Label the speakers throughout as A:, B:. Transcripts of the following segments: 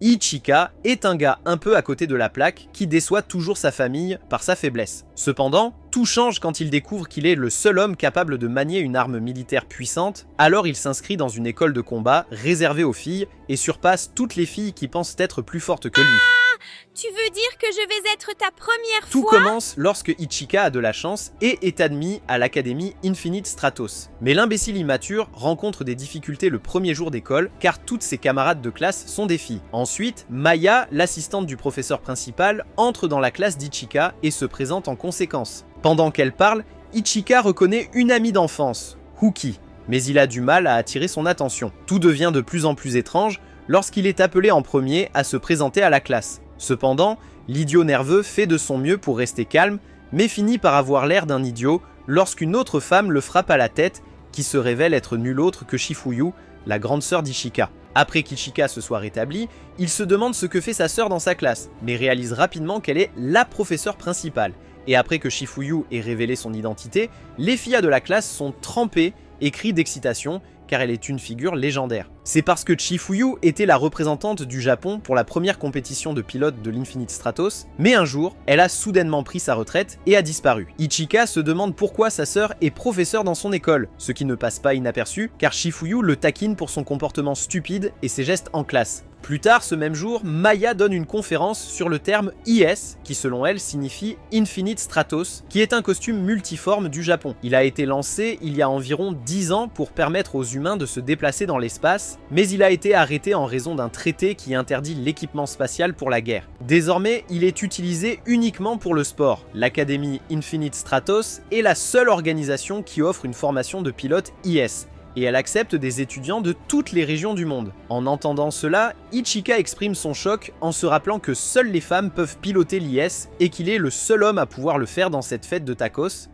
A: Ichika est un gars un peu à côté de la plaque qui déçoit toujours sa famille par sa faiblesse. Cependant, tout change quand il découvre qu'il est le seul homme capable de manier une arme militaire puissante, alors il s'inscrit dans une école de combat réservée aux filles et surpasse toutes les filles qui pensent être plus fortes que lui.
B: Tu veux dire que je vais être ta première
A: Tout
B: fois?
A: commence lorsque Ichika a de la chance et est admis à l'académie Infinite Stratos. Mais l'imbécile immature rencontre des difficultés le premier jour d'école car toutes ses camarades de classe sont des filles. Ensuite, Maya, l'assistante du professeur principal, entre dans la classe d'Ichika et se présente en conséquence. Pendant qu'elle parle, Ichika reconnaît une amie d'enfance, Huki, mais il a du mal à attirer son attention. Tout devient de plus en plus étrange lorsqu'il est appelé en premier à se présenter à la classe. Cependant, l'idiot nerveux fait de son mieux pour rester calme, mais finit par avoir l'air d'un idiot lorsqu'une autre femme le frappe à la tête, qui se révèle être nulle autre que Shifuyu, la grande sœur d'Ichika. Après qu'Ichika se soit rétabli, il se demande ce que fait sa sœur dans sa classe, mais réalise rapidement qu'elle est la professeure principale. Et après que Shifuyu ait révélé son identité, les filles de la classe sont trempées et crient d'excitation, car elle est une figure légendaire. C'est parce que Shifuyu était la représentante du Japon pour la première compétition de pilote de l'Infinite Stratos, mais un jour, elle a soudainement pris sa retraite et a disparu. Ichika se demande pourquoi sa sœur est professeure dans son école, ce qui ne passe pas inaperçu, car Shifuyu le taquine pour son comportement stupide et ses gestes en classe. Plus tard, ce même jour, Maya donne une conférence sur le terme IS, qui selon elle signifie Infinite Stratos, qui est un costume multiforme du Japon. Il a été lancé il y a environ 10 ans pour permettre aux humains de se déplacer dans l'espace, mais il a été arrêté en raison d'un traité qui interdit l'équipement spatial pour la guerre. Désormais, il est utilisé uniquement pour le sport. L'Académie Infinite Stratos est la seule organisation qui offre une formation de pilote IS, et elle accepte des étudiants de toutes les régions du monde. En entendant cela, Ichika exprime son choc en se rappelant que seules les femmes peuvent piloter l'IS et qu'il est le seul homme à pouvoir le faire dans cette fête de tacos.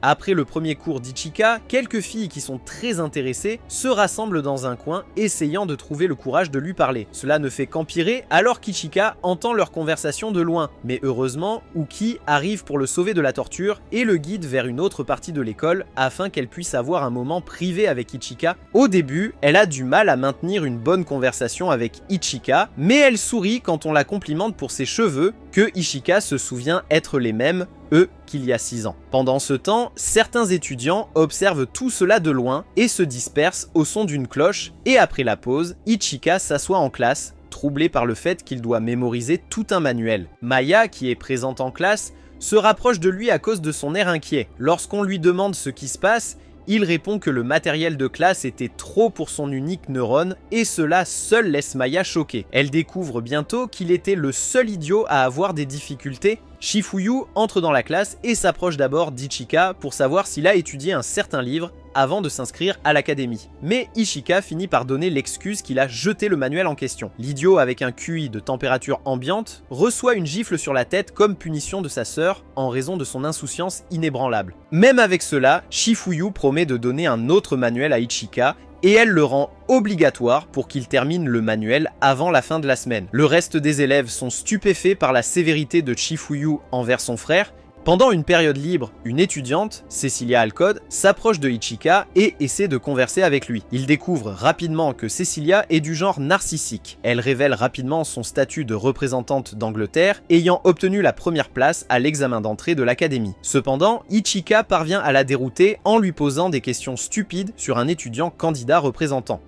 A: Après le premier cours d'Ichika, quelques filles qui sont très intéressées se rassemblent dans un coin, essayant de trouver le courage de lui parler. Cela ne fait qu'empirer alors qu'Ichika entend leur conversation de loin. Mais heureusement, Uki arrive pour le sauver de la torture et le guide vers une autre partie de l'école afin qu'elle puisse avoir un moment privé avec Ichika. Au début, elle a du mal à maintenir une bonne conversation avec Ichika, mais elle sourit quand on la complimente pour ses cheveux, que Ichika se souvient être les mêmes, eux, qu'il y a 6 ans. Pendant ce temps, certains étudiants observent tout cela de loin et se dispersent au son d'une cloche, et après la pause, Ichika s'assoit en classe, troublé par le fait qu'il doit mémoriser tout un manuel. Maya, qui est présente en classe, se rapproche de lui à cause de son air inquiet. Lorsqu'on lui demande ce qui se passe, il répond que le matériel de classe était trop pour son unique neurone et cela seul laisse Maya choquée. Elle découvre bientôt qu'il était le seul idiot à avoir des difficultés. Shifuyu entre dans la classe et s'approche d'abord d'Ichika pour savoir s'il a étudié un certain livre avant de s'inscrire à l'académie. Mais Ichika finit par donner l'excuse qu'il a jeté le manuel en question. L'idiot avec un QI de température ambiante reçoit une gifle sur la tête comme punition de sa sœur en raison de son insouciance inébranlable. Même avec cela, Shifuyu promet de donner un autre manuel à Ichika et elle le rend obligatoire pour qu'il termine le manuel avant la fin de la semaine. Le reste des élèves sont stupéfaits par la sévérité de Shifuyu envers son frère. Pendant une période libre, une étudiante, Cecilia Alcode, s'approche de Ichika et essaie de converser avec lui. Il découvre rapidement que Cecilia est du genre narcissique. Elle révèle rapidement son statut de représentante d'Angleterre, ayant obtenu la première place à l'examen d'entrée de l'académie. Cependant, Ichika parvient à la dérouter en lui posant des questions stupides sur un étudiant candidat représentant.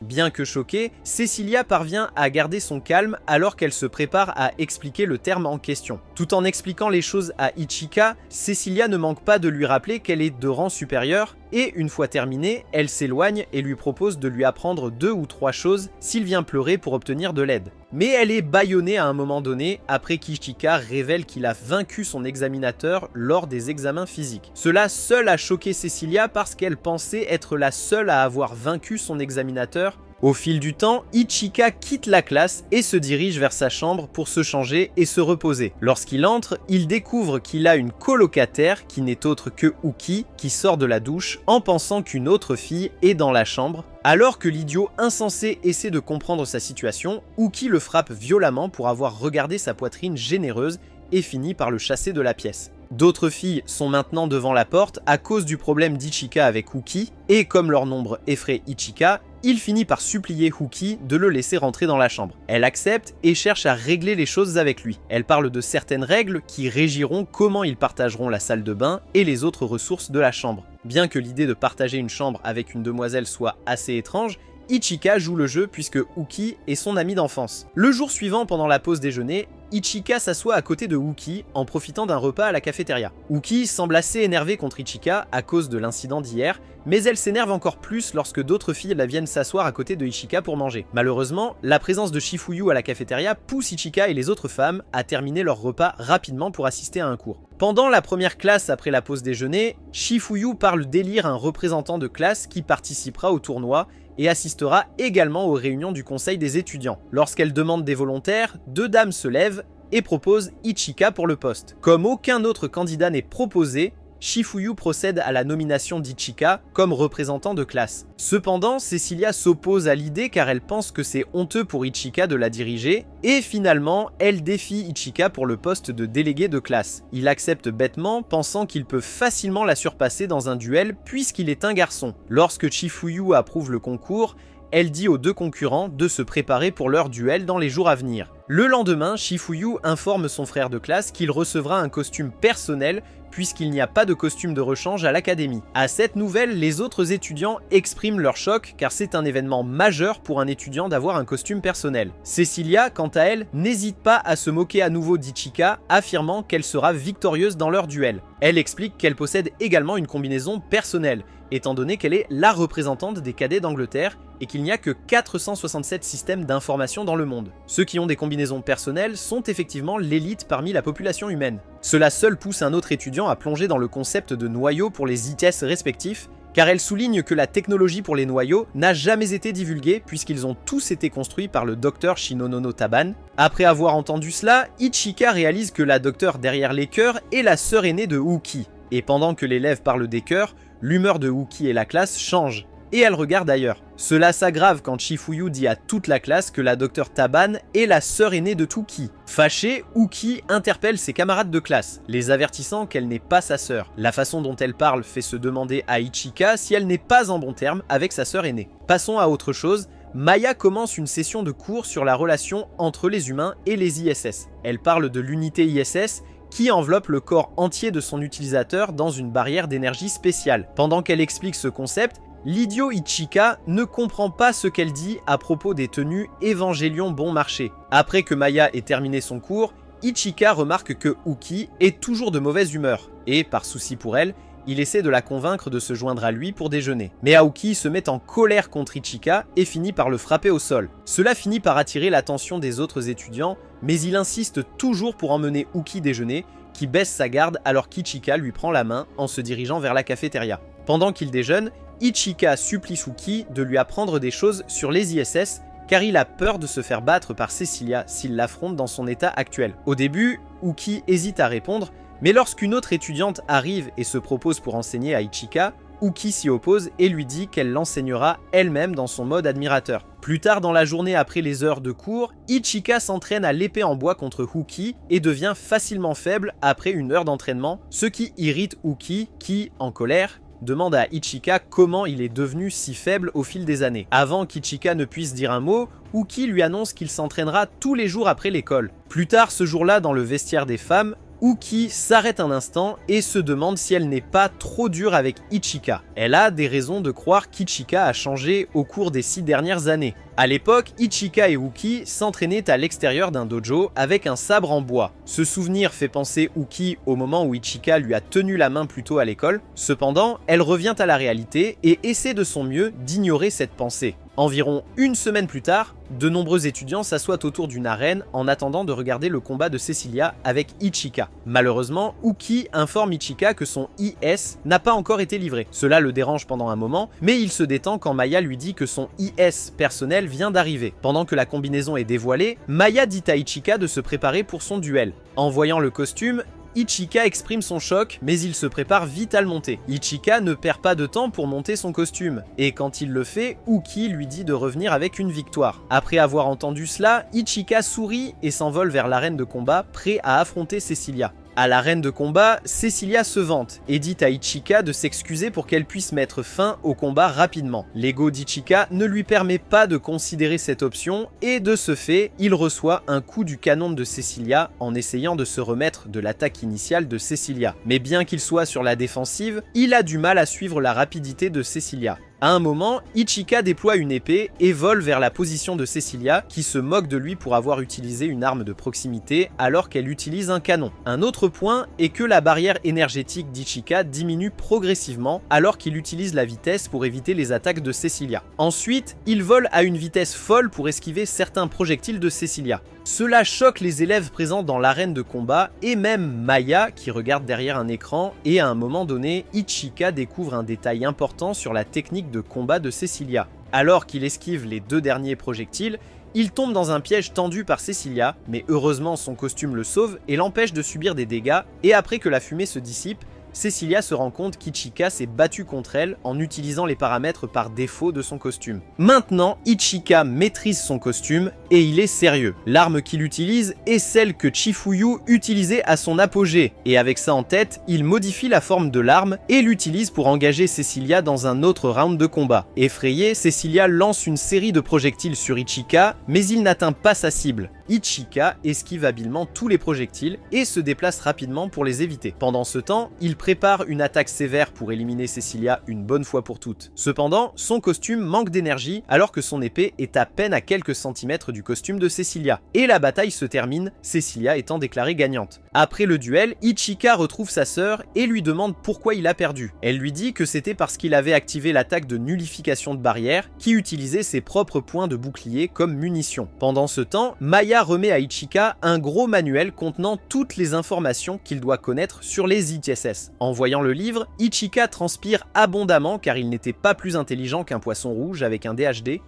A: Bien que choquée, Cecilia parvient à garder son calme alors qu'elle se prépare à expliquer le terme en question. Tout en expliquant les choses à Ichika, Cecilia ne manque pas de lui rappeler qu'elle est de rang supérieur et une fois terminée, elle s'éloigne et lui propose de lui apprendre 2 ou 3 choses s'il vient pleurer pour obtenir de l'aide. Mais elle est bâillonnée à un moment donné après qu'Ichika révèle qu'il a vaincu son examinateur lors des examens physiques. Cela seul a choqué Cecilia parce qu'elle pensait être la seule à avoir vaincu son examinateur. Au fil du temps, Ichika quitte la classe et se dirige vers sa chambre pour se changer et se reposer. Lorsqu'il entre, il découvre qu'il a une colocataire qui n'est autre que Uki qui sort de la douche en pensant qu'une autre fille est dans la chambre. Alors que l'idiot insensé essaie de comprendre sa situation, Uki le frappe violemment pour avoir regardé sa poitrine généreuse et finit par le chasser de la pièce. D'autres filles sont maintenant devant la porte à cause du problème d'Ichika avec Uki, et comme leur nombre effraie Ichika, il finit par supplier Uki de le laisser rentrer dans la chambre. Elle accepte et cherche à régler les choses avec lui. Elle parle de certaines règles qui régiront comment ils partageront la salle de bain et les autres ressources de la chambre. Bien que l'idée de partager une chambre avec une demoiselle soit assez étrange, Ichika joue le jeu puisque Uki est son ami d'enfance. Le jour suivant, pendant la pause déjeuner, Ichika s'assoit à côté de Uki en profitant d'un repas à la cafétéria. Uki semble assez énervée contre Ichika à cause de l'incident d'hier, mais elle s'énerve encore plus lorsque d'autres filles la viennent s'asseoir à côté de Ichika pour manger. Malheureusement, la présence de Shifuyu à la cafétéria pousse Ichika et les autres femmes à terminer leur repas rapidement pour assister à un cours. Pendant la première classe après la pause déjeuner, Shifuyu parle d'élire un représentant de classe qui participera au tournoi et assistera également aux réunions du conseil des étudiants. Lorsqu'elle demande des volontaires, deux dames se lèvent et proposent Ichika pour le poste. Comme aucun autre candidat n'est proposé, Shifuyu procède à la nomination d'Ichika comme représentant de classe. Cependant, Cecilia s'oppose à l'idée car elle pense que c'est honteux pour Ichika de la diriger, et finalement, elle défie Ichika pour le poste de délégué de classe. Il accepte bêtement, pensant qu'il peut facilement la surpasser dans un duel puisqu'il est un garçon. Lorsque Shifuyu approuve le concours, elle dit aux deux concurrents de se préparer pour leur duel dans les jours à venir. Le lendemain, Shifuyu informe son frère de classe qu'il recevra un costume personnel puisqu'il n'y a pas de costume de rechange à l'académie. À cette nouvelle, les autres étudiants expriment leur choc car c'est un événement majeur pour un étudiant d'avoir un costume personnel. Cecilia, quant à elle, n'hésite pas à se moquer à nouveau d'Ichika, affirmant qu'elle sera victorieuse dans leur duel. Elle explique qu'elle possède également une combinaison personnelle, étant donné qu'elle est la représentante des cadets d'Angleterre et qu'il n'y a que 467 systèmes d'information dans le monde. Ceux qui ont des combinaisons personnelles sont effectivement l'élite parmi la population humaine. Cela seul pousse un autre étudiant à plonger dans le concept de noyaux pour les ITS respectifs, car elle souligne que la technologie pour les noyaux n'a jamais été divulguée puisqu'ils ont tous été construits par le docteur Shinonono Taban. Après avoir entendu cela, Ichika réalise que la docteure derrière les cœurs est la sœur aînée de Uki, et pendant que l'élève parle des cœurs, l'humeur de Uki et la classe change, et elle regarde ailleurs. Cela s'aggrave quand Shifuyu dit à toute la classe que la docteure Taban est la sœur aînée de Tuki. Fâchée, Uki interpelle ses camarades de classe, les avertissant qu'elle n'est pas sa sœur. La façon dont elle parle fait se demander à Ichika si elle n'est pas en bon terme avec sa sœur aînée. Passons à autre chose. Maya commence une session de cours sur la relation entre les humains et les ISS. Elle parle de l'unité ISS qui enveloppe le corps entier de son utilisateur dans une barrière d'énergie spéciale. Pendant qu'elle explique ce concept, l'idiot Ichika ne comprend pas ce qu'elle dit à propos des tenues Évangélion bon marché. Après que Maya ait terminé son cours, Ichika remarque que Uki est toujours de mauvaise humeur, et par souci pour elle, il essaie de la convaincre de se joindre à lui pour déjeuner. Mais Aoki se met en colère contre Ichika et finit par le frapper au sol. Cela finit par attirer l'attention des autres étudiants, mais il insiste toujours pour emmener Uki déjeuner, qui baisse sa garde alors qu'Ichika lui prend la main en se dirigeant vers la cafétéria. Pendant qu'il déjeune, Ichika supplie Suki de lui apprendre des choses sur les ISS car il a peur de se faire battre par Cecilia s'il l'affronte dans son état actuel. Au début, Uki hésite à répondre, mais lorsqu'une autre étudiante arrive et se propose pour enseigner à Ichika, Uki s'y oppose et lui dit qu'elle l'enseignera elle-même dans son mode admirateur. Plus tard dans la journée après les heures de cours, Ichika s'entraîne à l'épée en bois contre Uki et devient facilement faible après une heure d'entraînement, ce qui irrite Uki qui, en colère, demande à Ichika comment il est devenu si faible au fil des années. Avant qu'Ichika ne puisse dire un mot, Uki lui annonce qu'il s'entraînera tous les jours après l'école. Plus tard ce jour-là, dans le vestiaire des femmes, Uki s'arrête un instant et se demande si elle n'est pas trop dure avec Ichika. Elle a des raisons de croire qu'Ichika a changé au cours des 6 dernières années. À l'époque, Ichika et Uki s'entraînaient à l'extérieur d'un dojo avec un sabre en bois. Ce souvenir fait penser Uki au moment où Ichika lui a tenu la main plus tôt à l'école. Cependant, elle revient à la réalité et essaie de son mieux d'ignorer cette pensée. Environ une semaine plus tard, de nombreux étudiants s'assoient autour d'une arène en attendant de regarder le combat de Cecilia avec Ichika. Malheureusement, Uki informe Ichika que son IS n'a pas encore été livré. Cela le dérange pendant un moment, mais il se détend quand Maya lui dit que son IS personnel vient d'arriver. Pendant que la combinaison est dévoilée, Maya dit à Ichika de se préparer pour son duel. En voyant le costume, Ichika exprime son choc, mais il se prépare vite à le monter. Ichika ne perd pas de temps pour monter son costume, et quand il le fait, Uki lui dit de revenir avec une victoire. Après avoir entendu cela, Ichika sourit et s'envole vers l'arène de combat, prêt à affronter Cecilia. À l'arène de combat, Cecilia se vante et dit à Ichika de s'excuser pour qu'elle puisse mettre fin au combat rapidement. L'ego d'Ichika ne lui permet pas de considérer cette option et de ce fait, il reçoit un coup du canon de Cecilia en essayant de se remettre de l'attaque initiale de Cecilia. Mais bien qu'il soit sur la défensive, il a du mal à suivre la rapidité de Cecilia. À un moment, Ichika déploie une épée et vole vers la position de Cecilia qui se moque de lui pour avoir utilisé une arme de proximité alors qu'elle utilise un canon. Un autre point est que la barrière énergétique d'Ichika diminue progressivement alors qu'il utilise la vitesse pour éviter les attaques de Cecilia. Ensuite, il vole à une vitesse folle pour esquiver certains projectiles de Cecilia. Cela choque les élèves présents dans l'arène de combat et même Maya qui regarde derrière un écran et à un moment donné, Ichika découvre un détail important sur la technique de combat de Cecilia. Alors qu'il esquive les 2 derniers projectiles, il tombe dans un piège tendu par Cecilia, mais heureusement son costume le sauve et l'empêche de subir des dégâts et après que la fumée se dissipe, Cecilia se rend compte qu'Ichika s'est battu contre elle en utilisant les paramètres par défaut de son costume. Maintenant, Ichika maîtrise son costume et il est sérieux. L'arme qu'il utilise est celle que Chifuyu utilisait à son apogée, et avec ça en tête, il modifie la forme de l'arme et l'utilise pour engager Cecilia dans un autre round de combat. Effrayée, Cecilia lance une série de projectiles sur Ichika, mais il n'atteint pas sa cible. Ichika esquive habilement tous les projectiles et se déplace rapidement pour les éviter. Pendant ce temps, il prépare une attaque sévère pour éliminer Cecilia une bonne fois pour toutes. Cependant, son costume manque d'énergie alors que son épée est à peine à quelques centimètres du costume de Cecilia. Et la bataille se termine, Cecilia étant déclarée gagnante. Après le duel, Ichika retrouve sa sœur et lui demande pourquoi il a perdu. Elle lui dit que c'était parce qu'il avait activé l'attaque de nullification de barrière qui utilisait ses propres points de bouclier comme munitions. Pendant ce temps, Maya remet à Ichika un gros manuel contenant toutes les informations qu'il doit connaître sur les ITSS. En voyant le livre, Ichika transpire abondamment car il n'était pas plus intelligent qu'un poisson rouge avec un DHD.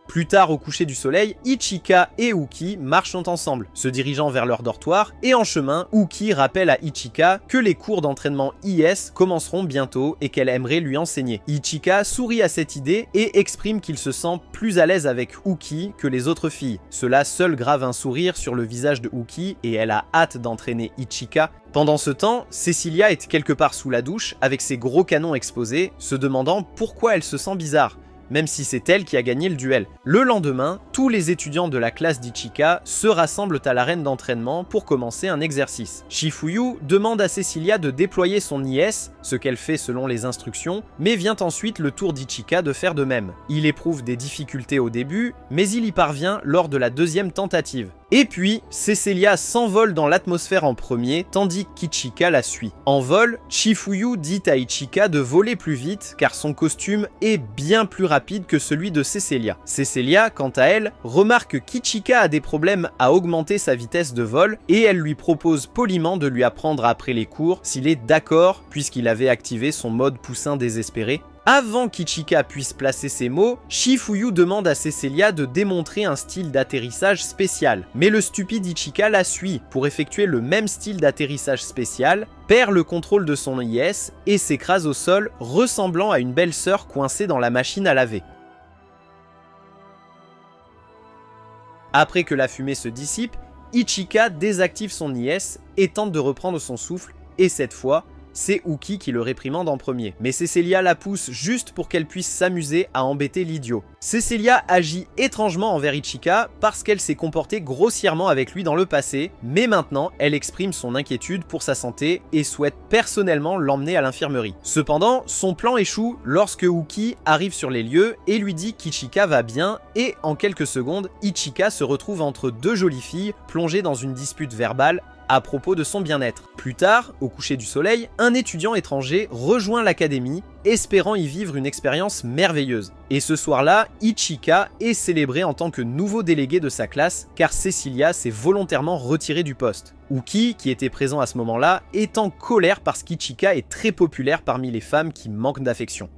A: Plus tard, au coucher du soleil, Ichika et Uki marchent ensemble, se dirigeant vers leur dortoir, et en chemin, Uki rappelle à Ichika que les cours d'entraînement IS commenceront bientôt et qu'elle aimerait lui enseigner. Ichika sourit à cette idée et exprime qu'il se sent plus à l'aise avec Uki que les autres filles. Cela seul grave un sourire sur le visage de Uki et elle a hâte d'entraîner Ichika. Pendant ce temps, Cecilia est quelque part sous la douche avec ses gros canons exposés, se demandant pourquoi elle se sent bizarre, même si c'est elle qui a gagné le duel. Le lendemain, tous les étudiants de la classe d'Ichika se rassemblent à l'arène d'entraînement pour commencer un exercice. Chifuyu demande à Cecilia de déployer son IS, ce qu'elle fait selon les instructions, mais vient ensuite le tour d'Ichika de faire de même. Il éprouve des difficultés au début, mais il y parvient lors de la 2e tentative. Et puis, Cecilia s'envole dans l'atmosphère en premier, tandis qu'Ichika la suit. En vol, Chifuyu dit à Ichika de voler plus vite, car son costume est bien plus rapide que celui de Cecilia. Cecilia, quant à elle, remarque qu'Ichika a des problèmes à augmenter sa vitesse de vol, et elle lui propose poliment de lui apprendre après les cours s'il est d'accord, puisqu'il avait activé son mode poussin désespéré. Avant qu'Ichika puisse placer ses mots, Chifuyu demande à Cecilia de démontrer un style d'atterrissage spécial. Mais le stupide Ichika la suit pour effectuer le même style d'atterrissage spécial, perd le contrôle de son IS et s'écrase au sol, ressemblant à une belle sœur coincée dans la machine à laver. Après que la fumée se dissipe, Ichika désactive son IS et tente de reprendre son souffle, et cette fois, c'est Uki qui le réprimande en premier. Mais Cecilia la pousse juste pour qu'elle puisse s'amuser à embêter l'idiot. Cecilia agit étrangement envers Ichika parce qu'elle s'est comportée grossièrement avec lui dans le passé, mais maintenant elle exprime son inquiétude pour sa santé et souhaite personnellement l'emmener à l'infirmerie. Cependant, son plan échoue lorsque Uki arrive sur les lieux et lui dit qu'Ichika va bien, et en quelques secondes, Ichika se retrouve entre 2 jolies filles plongées dans une dispute verbale à propos de son bien-être. Plus tard, au coucher du soleil, un étudiant étranger rejoint l'académie, espérant y vivre une expérience merveilleuse. Et ce soir-là, Ichika est célébré en tant que nouveau délégué de sa classe, car Cecilia s'est volontairement retirée du poste. Uki, qui était présent à ce moment-là, est en colère parce qu'Ichika est très populaire parmi les femmes qui manquent d'affection.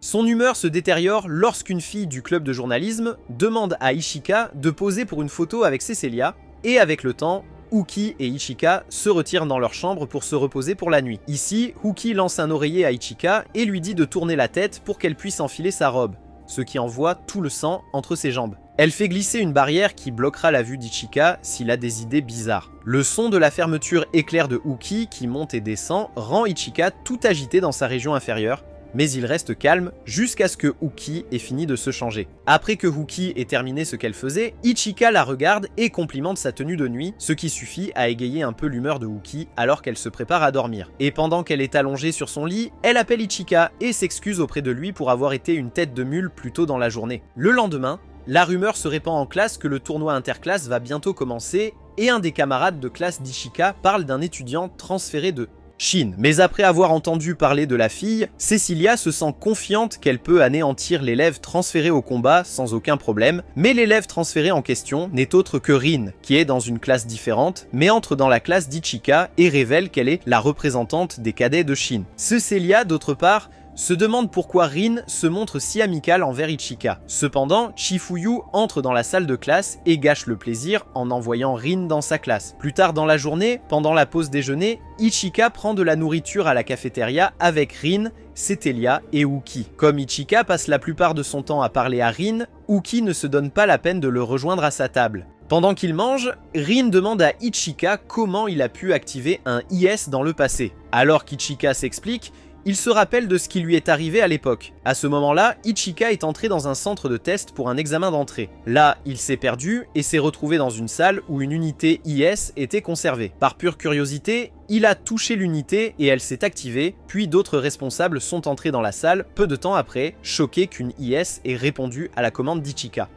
A: Son humeur se détériore lorsqu'une fille du club de journalisme demande à Ichika de poser pour une photo avec Cecilia, et avec le temps, Uki et Ichika se retirent dans leur chambre pour se reposer pour la nuit. Ici, Uki lance un oreiller à Ichika et lui dit de tourner la tête pour qu'elle puisse enfiler sa robe, ce qui envoie tout le sang entre ses jambes. Elle fait glisser une barrière qui bloquera la vue d'Ichika s'il a des idées bizarres. Le son de la fermeture éclair de Uki qui monte et descend rend Ichika tout agité dans sa région inférieure, mais il reste calme jusqu'à ce que Uki ait fini de se changer. Après que Uki ait terminé ce qu'elle faisait, Ichika la regarde et complimente sa tenue de nuit, ce qui suffit à égayer un peu l'humeur de Uki alors qu'elle se prépare à dormir. Et pendant qu'elle est allongée sur son lit, elle appelle Ichika et s'excuse auprès de lui pour avoir été une tête de mule plus tôt dans la journée. Le lendemain, la rumeur se répand en classe que le tournoi interclasse va bientôt commencer et un des camarades de classe d'Ichika parle d'un étudiant transféré de Chine. Mais après avoir entendu parler de la fille, Cecilia se sent confiante qu'elle peut anéantir l'élève transféré au combat sans aucun problème, mais l'élève transféré en question n'est autre que Rin, qui est dans une classe différente, mais entre dans la classe d'Ichika et révèle qu'elle est la représentante des cadets de Chine. Cecilia, d'autre part, se demande pourquoi Rin se montre si amical envers Ichika. Cependant, Chifuyu entre dans la salle de classe et gâche le plaisir en envoyant Rin dans sa classe. Plus tard dans la journée, pendant la pause déjeuner, Ichika prend de la nourriture à la cafétéria avec Rin, Cecilia et Uki. Comme Ichika passe la plupart de son temps à parler à Rin, Uki ne se donne pas la peine de le rejoindre à sa table. Pendant qu'il mange, Rin demande à Ichika comment il a pu activer un IS dans le passé. Alors qu'Ichika s'explique, il se rappelle de ce qui lui est arrivé à l'époque. À ce moment-là, Ichika est entré dans un centre de test pour un examen d'entrée. Là, il s'est perdu et s'est retrouvé dans une salle où une unité IS était conservée. Par pure curiosité, il a touché l'unité et elle s'est activée, puis d'autres responsables sont entrés dans la salle peu de temps après, choqués qu'une IS ait répondu à la commande d'Ichika.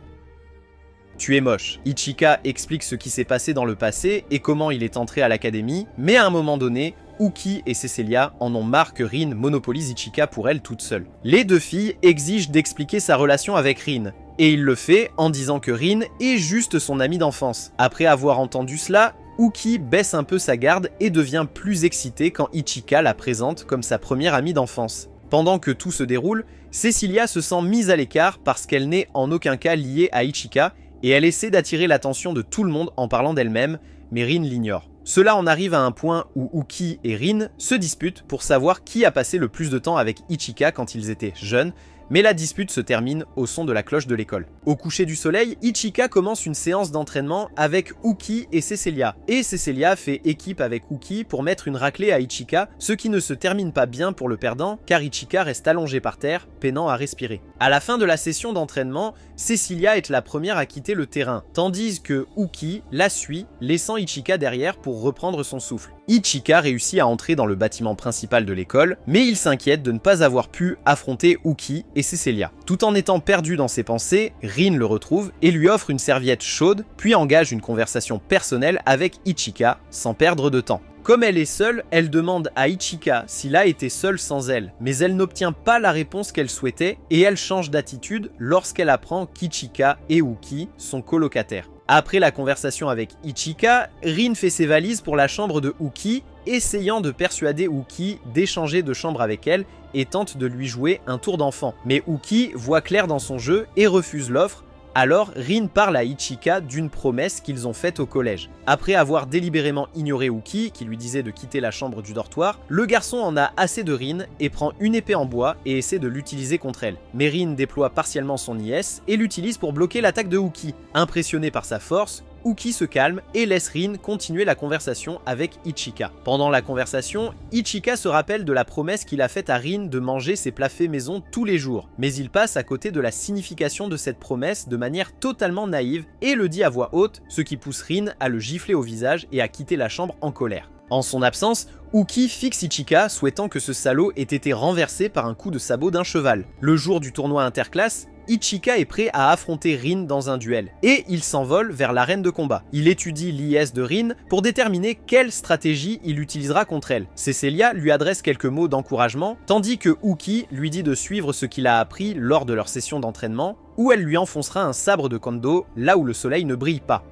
A: Tu es moche. Ichika explique ce qui s'est passé dans le passé et comment il est entré à l'académie, mais à un moment donné, Uki et Cecilia en ont marre que Rin monopolise Ichika pour elle toute seule. Les deux filles exigent d'expliquer sa relation avec Rin, et il le fait en disant que Rin est juste son ami d'enfance. Après avoir entendu cela, Uki baisse un peu sa garde et devient plus excitée quand Ichika la présente comme sa première amie d'enfance. Pendant que tout se déroule, Cecilia se sent mise à l'écart parce qu'elle n'est en aucun cas liée à Ichika et elle essaie d'attirer l'attention de tout le monde en parlant d'elle-même, mais Rin l'ignore. Cela en arrive à un point où Uki et Rin se disputent pour savoir qui a passé le plus de temps avec Ichika quand ils étaient jeunes, mais la dispute se termine au son de la cloche de l'école. Au coucher du soleil, Ichika commence une séance d'entraînement avec Uki et Cecilia, et Cecilia fait équipe avec Uki pour mettre une raclée à Ichika, ce qui ne se termine pas bien pour le perdant, car Ichika reste allongé par terre, peinant à respirer. À la fin de la session d'entraînement, Cecilia est la première à quitter le terrain, tandis que Uki la suit, laissant Ichika derrière pour reprendre son souffle. Ichika réussit à entrer dans le bâtiment principal de l'école, mais il s'inquiète de ne pas avoir pu affronter Uki et Cecilia. Tout en étant perdu dans ses pensées, Rin le retrouve et lui offre une serviette chaude, puis engage une conversation personnelle avec Ichika, sans perdre de temps. Comme elle est seule, elle demande à Ichika s'il a été seul sans elle, mais elle n'obtient pas la réponse qu'elle souhaitait et elle change d'attitude lorsqu'elle apprend qu'Ichika et Uki sont colocataires. Après la conversation avec Ichika, Rin fait ses valises pour la chambre de Uki, essayant de persuader Uki d'échanger de chambre avec elle et tente de lui jouer un tour d'enfant. Mais Uki voit clair dans son jeu et refuse l'offre. Alors, Rin parle à Ichika d'une promesse qu'ils ont faite au collège. Après avoir délibérément ignoré Uki, qui lui disait de quitter la chambre du dortoir, le garçon en a assez de Rin et prend une épée en bois et essaie de l'utiliser contre elle. Mais Rin déploie partiellement son IS et l'utilise pour bloquer l'attaque de Uki. Impressionné par sa force, Uki se calme et laisse Rin continuer la conversation avec Ichika. Pendant la conversation, Ichika se rappelle de la promesse qu'il a faite à Rin de manger ses plats faits maison tous les jours, mais il passe à côté de la signification de cette promesse de manière totalement naïve et le dit à voix haute, ce qui pousse Rin à le gifler au visage et à quitter la chambre en colère. En son absence, Uki fixe Ichika, souhaitant que ce salaud ait été renversé par un coup de sabot d'un cheval. Le jour du tournoi interclasse, Ichika est prêt à affronter Rin dans un duel, et il s'envole vers l'arène de combat. Il étudie l'IS de Rin pour déterminer quelle stratégie il utilisera contre elle. Cecilia lui adresse quelques mots d'encouragement, tandis que Uki lui dit de suivre ce qu'il a appris lors de leur session d'entraînement, où elle lui enfoncera un sabre de Kondo là où le soleil ne brille pas.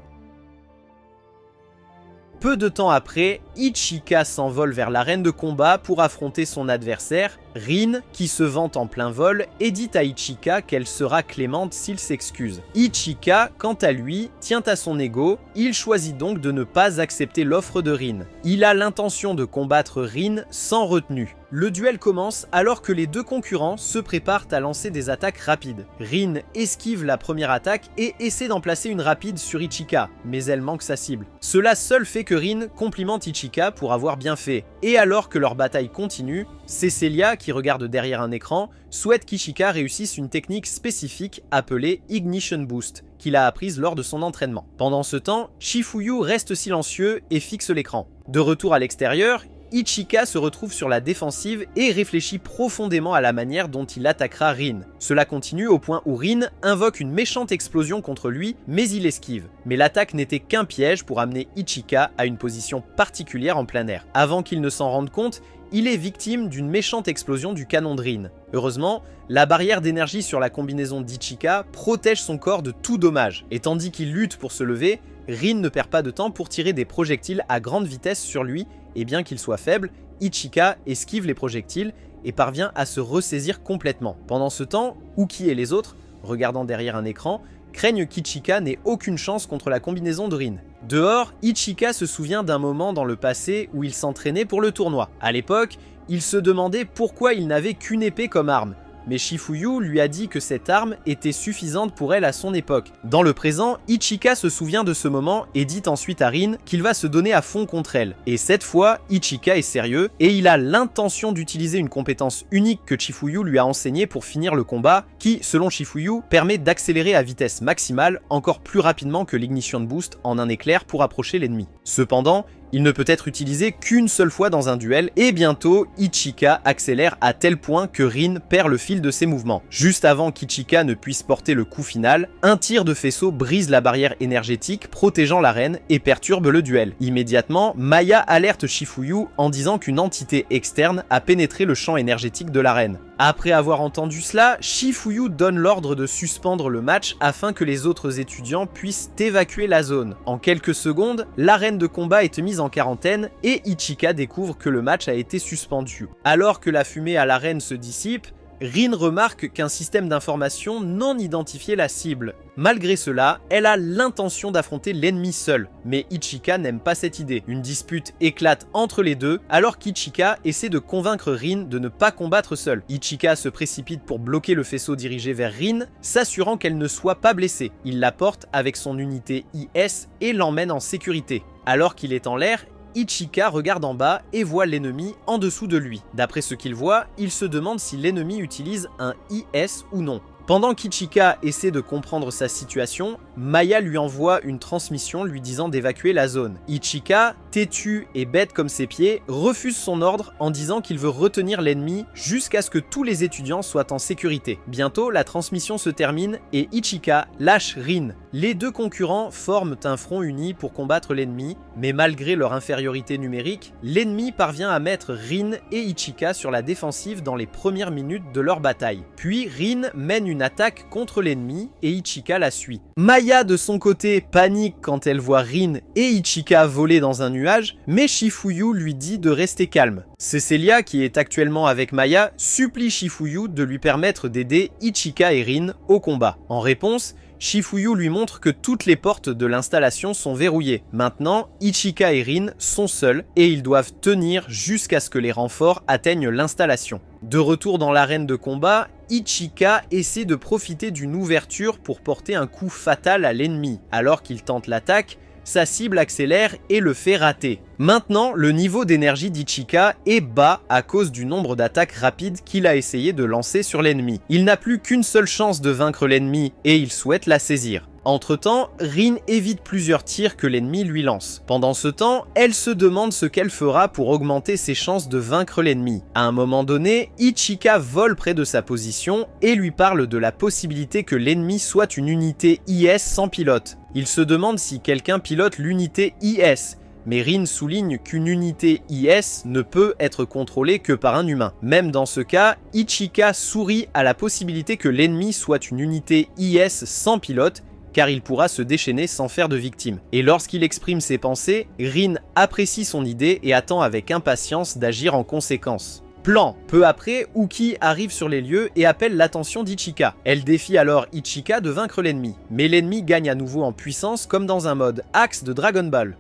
A: Peu de temps après, Ichika s'envole vers l'arène de combat pour affronter son adversaire, Rin, qui se vante en plein vol, et dit à Ichika qu'elle sera clémente s'il s'excuse. Ichika, quant à lui, tient à son ego, il choisit donc de ne pas accepter l'offre de Rin. Il a l'intention de combattre Rin sans retenue. Le duel commence alors que les deux concurrents se préparent à lancer des attaques rapides. Rin esquive la première attaque et essaie d'en placer une rapide sur Ichika, mais elle manque sa cible. Cela seul fait que Rin complimente Ichika pour avoir bien fait. Et alors que leur bataille continue, Cecilia, qui regarde derrière un écran, souhaite qu'Ichika réussisse une technique spécifique appelée Ignition Boost, qu'il a apprise lors de son entraînement. Pendant ce temps, Shifuyu reste silencieux et fixe l'écran. De retour à l'extérieur, Ichika se retrouve sur la défensive et réfléchit profondément à la manière dont il attaquera Rin. Cela continue au point où Rin invoque une méchante explosion contre lui, mais il esquive. Mais l'attaque n'était qu'un piège pour amener Ichika à une position particulière en plein air. Avant qu'il ne s'en rende compte, il est victime d'une méchante explosion du canon de Rin. Heureusement, la barrière d'énergie sur la combinaison d'Ichika protège son corps de tout dommage, et tandis qu'il lutte pour se lever, Rin ne perd pas de temps pour tirer des projectiles à grande vitesse sur lui, et bien qu'il soit faible, Ichika esquive les projectiles et parvient à se ressaisir complètement. Pendant ce temps, Uki et les autres, regardant derrière un écran, craignent qu'Ichika n'ait aucune chance contre la combinaison de Rin. Dehors, Ichika se souvient d'un moment dans le passé où il s'entraînait pour le tournoi. À l'époque, il se demandait pourquoi il n'avait qu'une épée comme arme. Mais Shifuyu lui a dit que cette arme était suffisante pour elle à son époque. Dans le présent, Ichika se souvient de ce moment et dit ensuite à Rin qu'il va se donner à fond contre elle. Et cette fois, Ichika est sérieux et il a l'intention d'utiliser une compétence unique que Shifuyu lui a enseignée pour finir le combat, qui, selon Shifuyu, permet d'accélérer à vitesse maximale encore plus rapidement que l'Ignition Boost en un éclair pour approcher l'ennemi. Cependant, il ne peut être utilisé qu'une seule fois dans un duel, et bientôt, Ichika accélère à tel point que Rin perd le fil de ses mouvements. Juste avant qu'Ichika ne puisse porter le coup final, un tir de faisceau brise la barrière énergétique protégeant l'arène et perturbe le duel. Immédiatement, Maya alerte Shifuyu en disant qu'une entité externe a pénétré le champ énergétique de l'arène. Après avoir entendu cela, Shifuyu donne l'ordre de suspendre le match afin que les autres étudiants puissent évacuer la zone. En quelques secondes, l'arène de combat est mise en quarantaine et Ichika découvre que le match a été suspendu. Alors que la fumée à l'arène se dissipe, Rin remarque qu'un système d'information non identifiait la cible. Malgré cela, elle a l'intention d'affronter l'ennemi seule, mais Ichika n'aime pas cette idée. Une dispute éclate entre les deux, alors qu'Ichika essaie de convaincre Rin de ne pas combattre seule. Ichika se précipite pour bloquer le faisceau dirigé vers Rin, s'assurant qu'elle ne soit pas blessée. Il la porte avec son unité IS et l'emmène en sécurité. Alors qu'il est en l'air, Ichika regarde en bas et voit l'ennemi en dessous de lui. D'après ce qu'il voit, il se demande si l'ennemi utilise un IS ou non. Pendant qu'Ichika essaie de comprendre sa situation, Maya lui envoie une transmission lui disant d'évacuer la zone. Ichika, têtu et bête comme ses pieds, refuse son ordre en disant qu'il veut retenir l'ennemi jusqu'à ce que tous les étudiants soient en sécurité. Bientôt, la transmission se termine et Ichika lâche Rin. Les deux concurrents forment un front uni pour combattre l'ennemi, mais malgré leur infériorité numérique, l'ennemi parvient à mettre Rin et Ichika sur la défensive dans les premières minutes de leur bataille. Puis Rin mène une attaque contre l'ennemi et Ichika la suit. Maya de son côté panique quand elle voit Rin et Ichika voler dans un nuage, mais Shifuyu lui dit de rester calme. Cecilia, qui est actuellement avec Maya, supplie Shifuyu de lui permettre d'aider Ichika et Rin au combat. En réponse, Shifuyu lui montre que toutes les portes de l'installation sont verrouillées. Maintenant, Ichika et Rin sont seuls et ils doivent tenir jusqu'à ce que les renforts atteignent l'installation. De retour dans l'arène de combat, Ichika essaie de profiter d'une ouverture pour porter un coup fatal à l'ennemi. Alors qu'il tente l'attaque, sa cible accélère et le fait rater. Maintenant, le niveau d'énergie d'Ichika est bas à cause du nombre d'attaques rapides qu'il a essayé de lancer sur l'ennemi. Il n'a plus qu'une seule chance de vaincre l'ennemi et il souhaite la saisir. Entre-temps, Rin évite plusieurs tirs que l'ennemi lui lance. Pendant ce temps, elle se demande ce qu'elle fera pour augmenter ses chances de vaincre l'ennemi. À un moment donné, Ichika vole près de sa position et lui parle de la possibilité que l'ennemi soit une unité IS sans pilote. Il se demande si quelqu'un pilote l'unité IS, mais Rin souligne qu'une unité IS ne peut être contrôlée que par un humain. Même dans ce cas, Ichika sourit à la possibilité que l'ennemi soit une unité IS sans pilote, car il pourra se déchaîner sans faire de victime. Et lorsqu'il exprime ses pensées, Rin apprécie son idée et attend avec impatience d'agir en conséquence. Plan. Peu après, Uki arrive sur les lieux et appelle l'attention d'Ichika. Elle défie alors Ichika de vaincre l'ennemi. Mais l'ennemi gagne à nouveau en puissance comme dans un mode axe de Dragon Ball.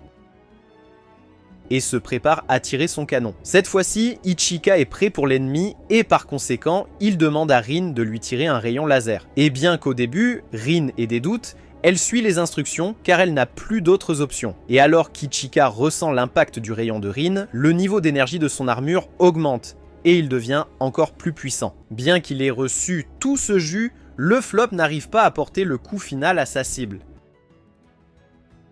A: Et se prépare à tirer son canon. Cette fois-ci, Ichika est prêt pour l'ennemi et par conséquent, il demande à Rin de lui tirer un rayon laser. Et bien qu'au début, Rin ait des doutes, elle suit les instructions car elle n'a plus d'autres options. Et alors qu'Ichika ressent l'impact du rayon de Rin, le niveau d'énergie de son armure augmente et il devient encore plus puissant. Bien qu'il ait reçu tout ce jus, le flop n'arrive pas à porter le coup final à sa cible.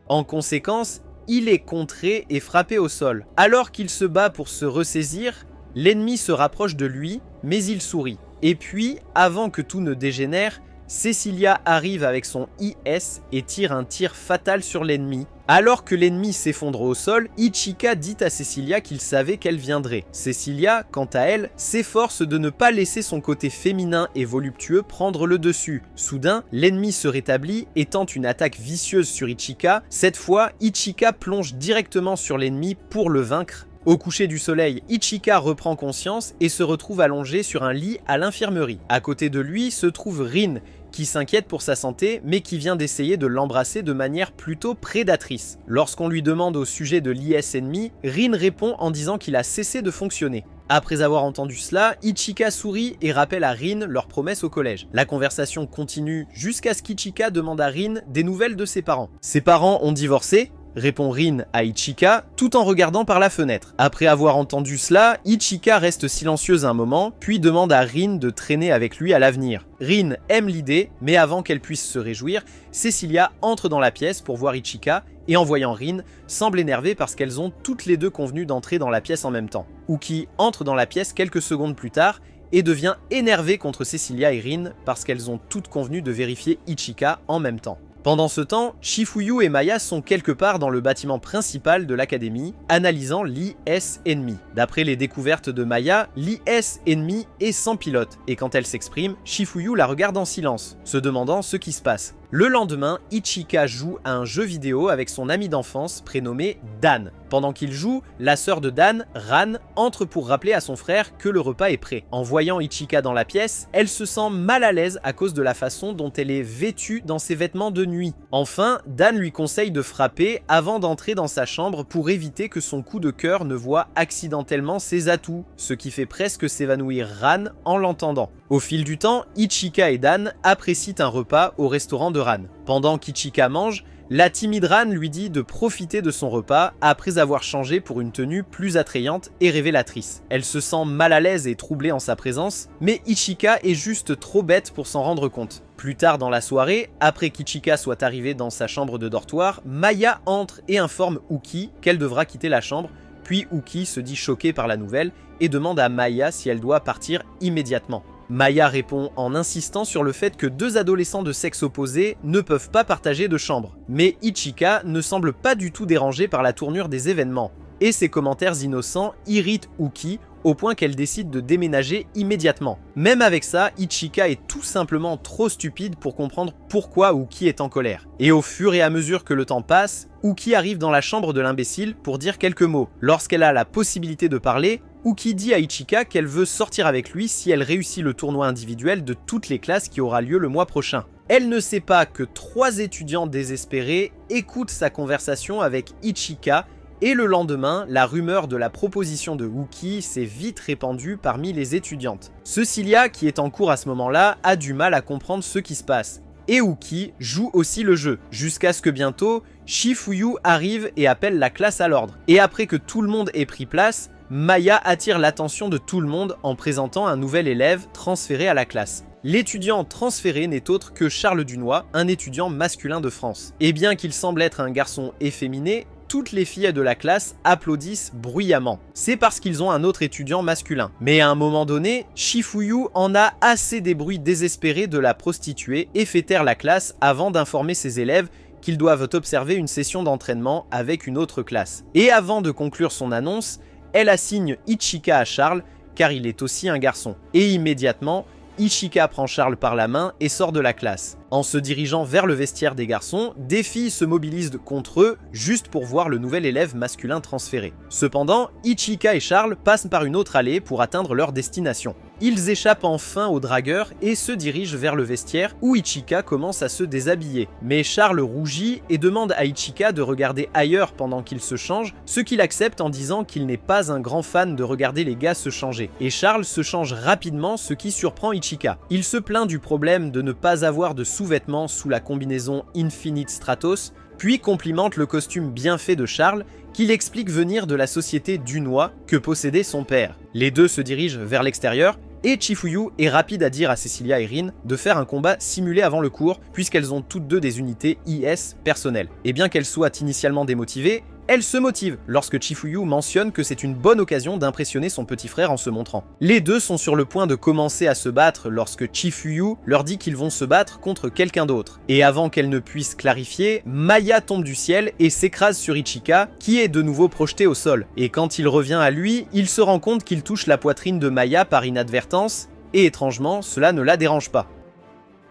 A: En conséquence, il est contré et frappé au sol. Alors qu'il se bat pour se ressaisir, l'ennemi se rapproche de lui, mais il sourit. Et puis, avant que tout ne dégénère, Cecilia arrive avec son IS et tire un tir fatal sur l'ennemi. Alors que l'ennemi s'effondre au sol, Ichika dit à Cecilia qu'il savait qu'elle viendrait. Cecilia, quant à elle, s'efforce de ne pas laisser son côté féminin et voluptueux prendre le dessus. Soudain, l'ennemi se rétablit et tente une attaque vicieuse sur Ichika. Cette fois, Ichika plonge directement sur l'ennemi pour le vaincre. Au coucher du soleil, Ichika reprend conscience et se retrouve allongé sur un lit à l'infirmerie. À côté de lui se trouve Rin, qui s'inquiète pour sa santé, mais qui vient d'essayer de l'embrasser de manière plutôt prédatrice. Lorsqu'on lui demande au sujet de l'IS ennemi, Rin répond en disant qu'il a cessé de fonctionner. Après avoir entendu cela, Ichika sourit et rappelle à Rin leur promesse au collège. La conversation continue jusqu'à ce qu'Ichika demande à Rin des nouvelles de ses parents. Ses parents ont divorcé, répond Rin à Ichika, tout en regardant par la fenêtre. Après avoir entendu cela, Ichika reste silencieuse un moment, puis demande à Rin de traîner avec lui à l'avenir. Rin aime l'idée, mais avant qu'elle puisse se réjouir, Cecilia entre dans la pièce pour voir Ichika, et en voyant Rin, semble énervée parce qu'elles ont toutes les deux convenu d'entrer dans la pièce en même temps. Uki entre dans la pièce quelques secondes plus tard, et devient énervée contre Cecilia et Rin parce qu'elles ont toutes convenu de vérifier Ichika en même temps. Pendant ce temps, Shifuyu et Maya sont quelque part dans le bâtiment principal de l'académie, analysant l'IS ennemi. D'après les découvertes de Maya, l'IS ennemi est sans pilote, et quand elle s'exprime, Shifuyu la regarde en silence, se demandant ce qui se passe. Le lendemain, Ichika joue à un jeu vidéo avec son ami d'enfance prénommé Dan. Pendant qu'il joue, la sœur de Dan, Ran, entre pour rappeler à son frère que le repas est prêt. En voyant Ichika dans la pièce, elle se sent mal à l'aise à cause de la façon dont elle est vêtue dans ses vêtements de nuit. Enfin, Dan lui conseille de frapper avant d'entrer dans sa chambre pour éviter que son coup de cœur ne voie accidentellement ses atouts, ce qui fait presque s'évanouir Ran en l'entendant. Au fil du temps, Ichika et Dan apprécient un repas au restaurant de Ran. Pendant qu'Ichika mange, la timide Ran lui dit de profiter de son repas après avoir changé pour une tenue plus attrayante et révélatrice. Elle se sent mal à l'aise et troublée en sa présence, mais Ichika est juste trop bête pour s'en rendre compte. Plus tard dans la soirée, après qu'Ichika soit arrivée dans sa chambre de dortoir, Maya entre et informe Uki qu'elle devra quitter la chambre, puis Uki se dit choquée par la nouvelle et demande à Maya si elle doit partir immédiatement. Maya répond en insistant sur le fait que deux adolescents de sexe opposé ne peuvent pas partager de chambre. Mais Ichika ne semble pas du tout dérangée par la tournure des événements, et ses commentaires innocents irritent Uki au point qu'elle décide de déménager immédiatement. Même avec ça, Ichika est tout simplement trop stupide pour comprendre pourquoi Uki est en colère. Et au fur et à mesure que le temps passe, Uki arrive dans la chambre de l'imbécile pour dire quelques mots. Lorsqu'elle a la possibilité de parler, Uki dit à Ichika qu'elle veut sortir avec lui si elle réussit le tournoi individuel de toutes les classes qui aura lieu le mois prochain. Elle ne sait pas que 3 étudiants désespérés écoutent sa conversation avec Ichika, et le lendemain, la rumeur de la proposition de Uki s'est vite répandue parmi les étudiantes. Cecilia, qui est en cours à ce moment-là, a du mal à comprendre ce qui se passe. Et Uki joue aussi le jeu, jusqu'à ce que bientôt, Shifuyu arrive et appelle la classe à l'ordre. Et après que tout le monde ait pris place, Maya attire l'attention de tout le monde en présentant un nouvel élève transféré à la classe. L'étudiant transféré n'est autre que Charles Dunois, un étudiant masculin de France. Et bien qu'il semble être un garçon efféminé, toutes les filles de la classe applaudissent bruyamment. C'est parce qu'ils ont un autre étudiant masculin. Mais à un moment donné, Shifuyu en a assez des bruits désespérés de la prostituée et fait taire la classe avant d'informer ses élèves qu'ils doivent observer une session d'entraînement avec une autre classe. Et avant de conclure son annonce, elle assigne Ichika à Charles car il est aussi un garçon. Et immédiatement, Ichika prend Charles par la main et sort de la classe. En se dirigeant vers le vestiaire des garçons, des filles se mobilisent contre eux juste pour voir le nouvel élève masculin transféré. Cependant, Ichika et Charles passent par une autre allée pour atteindre leur destination. Ils échappent enfin aux dragueurs et se dirigent vers le vestiaire où Ichika commence à se déshabiller. Mais Charles rougit et demande à Ichika de regarder ailleurs pendant qu'il se change, ce qu'il accepte en disant qu'il n'est pas un grand fan de regarder les gars se changer. Et Charles se change rapidement, ce qui surprend Ichika. Il se plaint du problème de ne pas avoir de sous-vêtements sous la combinaison Infinite Stratos, puis complimente le costume bien fait de Charles, qu'il explique venir de la société Dunois que possédait son père. Les deux se dirigent vers l'extérieur, et Chifuyu est rapide à dire à Cecilia et Rin de faire un combat simulé avant le cours, puisqu'elles ont toutes deux des unités IS personnelles. Et bien qu'elles soient initialement démotivées, elle se motive lorsque Chifuyu mentionne que c'est une bonne occasion d'impressionner son petit frère en se montrant. Les deux sont sur le point de commencer à se battre lorsque Chifuyu leur dit qu'ils vont se battre contre quelqu'un d'autre. Et avant qu'elle ne puisse clarifier, Maya tombe du ciel et s'écrase sur Ichika, qui est de nouveau projeté au sol. Et quand il revient à lui, il se rend compte qu'il touche la poitrine de Maya par inadvertance, et étrangement, cela ne la dérange pas.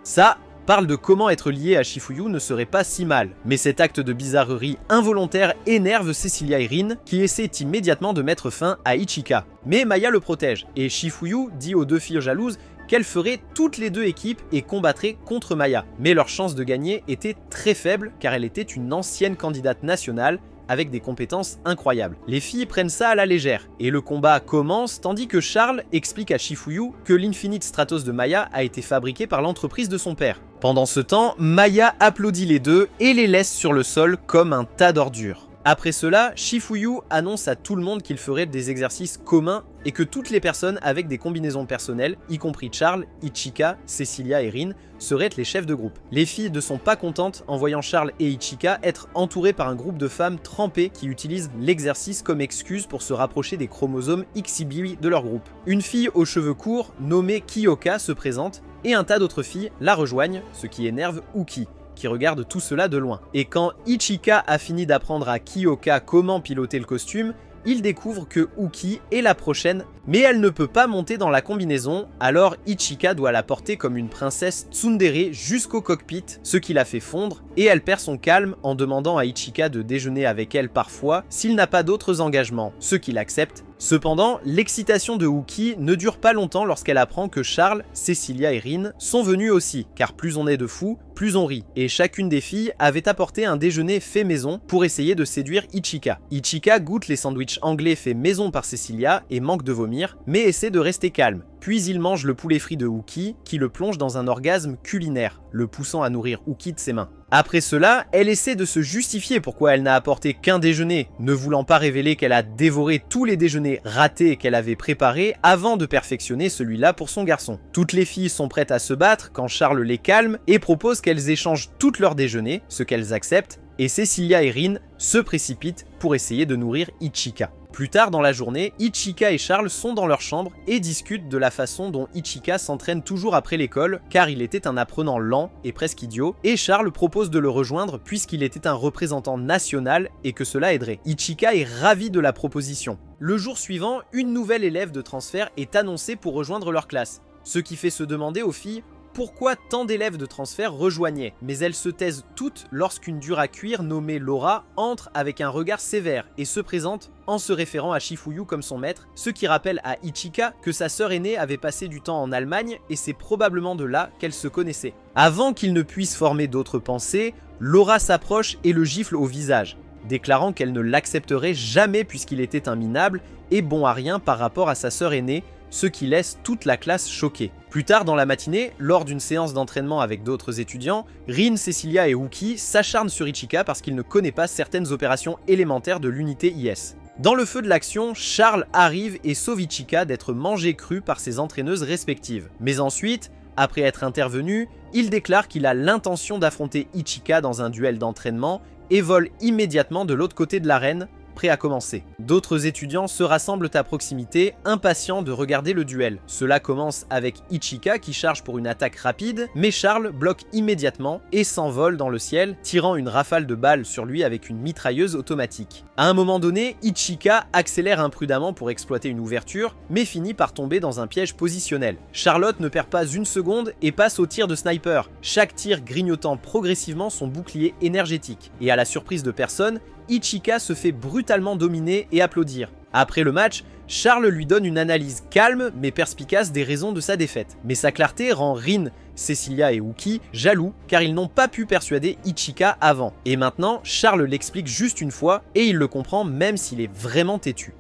A: Ça parle de comment être lié à Chifuyu ne serait pas si mal, mais cet acte de bizarrerie involontaire énerve Cecilia et Rin, qui essaient immédiatement de mettre fin à Ichika. Mais Maya le protège, et Chifuyu dit aux deux filles jalouses qu'elles feraient toutes les deux équipes et combattraient contre Maya. Mais leur chance de gagner était très faible car elle était une ancienne candidate nationale avec des compétences incroyables. Les filles prennent ça à la légère, et le combat commence tandis que Charles explique à Chifuyu que l'Infinite Stratos de Maya a été fabriqué par l'entreprise de son père. Pendant ce temps, Maya applaudit les deux et les laisse sur le sol comme un tas d'ordures. Après cela, Chifuyu annonce à tout le monde qu'il ferait des exercices communs et que toutes les personnes avec des combinaisons personnelles, y compris Charles, Ichika, Cecilia et Rin, seraient les chefs de groupe. Les filles ne sont pas contentes en voyant Charles et Ichika être entourés par un groupe de femmes trempées qui utilisent l'exercice comme excuse pour se rapprocher des chromosomes XY de leur groupe. Une fille aux cheveux courts, nommée Kyoka, se présente et un tas d'autres filles la rejoignent, ce qui énerve Uki, qui regarde tout cela de loin. Et quand Ichika a fini d'apprendre à Kyoka comment piloter le costume, il découvre que Uki est la prochaine, mais elle ne peut pas monter dans la combinaison, alors Ichika doit la porter comme une princesse tsundere jusqu'au cockpit, ce qui la fait fondre, et elle perd son calme en demandant à Ichika de déjeuner avec elle parfois s'il n'a pas d'autres engagements, ce qu'il accepte. Cependant, l'excitation de Uki ne dure pas longtemps lorsqu'elle apprend que Charles, Cecilia et Rin sont venus aussi, car plus on est de fous, plus on rit, et chacune des filles avait apporté un déjeuner fait maison pour essayer de séduire Ichika. Ichika goûte les sandwichs anglais faits maison par Cecilia et manque de vomir, mais essaie de rester calme. Puis il mange le poulet frit de Uki, qui le plonge dans un orgasme culinaire, le poussant à nourrir Uki de ses mains. Après cela, elle essaie de se justifier pourquoi elle n'a apporté qu'un déjeuner, ne voulant pas révéler qu'elle a dévoré tous les déjeuners ratés qu'elle avait préparés avant de perfectionner celui-là pour son garçon. Toutes les filles sont prêtes à se battre quand Charles les calme et propose qu'elles échangent toutes leurs déjeuners, ce qu'elles acceptent, et Cecilia et Rin se précipitent pour essayer de nourrir Ichika. Plus tard dans la journée, Ichika et Charles sont dans leur chambre et discutent de la façon dont Ichika s'entraîne toujours après l'école, car il était un apprenant lent et presque idiot, et Charles propose de le rejoindre puisqu'il était un représentant national et que cela aiderait. Ichika est ravi de la proposition. Le jour suivant, une nouvelle élève de transfert est annoncée pour rejoindre leur classe, ce qui fait se demander aux filles pourquoi tant d'élèves de transfert rejoignaient, mais elles se taisent toutes lorsqu'une dure à cuire nommée Laura entre avec un regard sévère et se présente en se référant à Chifuyu comme son maître, ce qui rappelle à Ichika que sa sœur aînée avait passé du temps en Allemagne et c'est probablement de là qu'elle se connaissait. Avant qu'il ne puisse former d'autres pensées, Laura s'approche et le gifle au visage, déclarant qu'elle ne l'accepterait jamais puisqu'il était un minable et bon à rien par rapport à sa sœur aînée, ce qui laisse toute la classe choquée. Plus tard dans la matinée, lors d'une séance d'entraînement avec d'autres étudiants, Rin, Cecilia et Uki s'acharnent sur Ichika parce qu'il ne connaît pas certaines opérations élémentaires de l'unité IS. Dans le feu de l'action, Charles arrive et sauve Ichika d'être mangé cru par ses entraîneuses respectives. Mais ensuite, après être intervenu, il déclare qu'il a l'intention d'affronter Ichika dans un duel d'entraînement et vole immédiatement de l'autre côté de l'arène, prêt à commencer. D'autres étudiants se rassemblent à proximité, impatients de regarder le duel. Cela commence avec Ichika qui charge pour une attaque rapide, mais Charles bloque immédiatement et s'envole dans le ciel, tirant une rafale de balles sur lui avec une mitrailleuse automatique. À un moment donné, Ichika accélère imprudemment pour exploiter une ouverture, mais finit par tomber dans un piège positionnel. Charlotte ne perd pas une seconde et passe au tir de sniper, chaque tir grignotant progressivement son bouclier énergétique. Et à la surprise de personne, Ichika se fait brutalement dominer et applaudir. Après le match, Charles lui donne une analyse calme mais perspicace des raisons de sa défaite. Mais sa clarté rend Rin, Cecilia et Uki jaloux car ils n'ont pas pu persuader Ichika avant. Et maintenant, Charles l'explique juste une fois et il le comprend même s'il est vraiment têtu.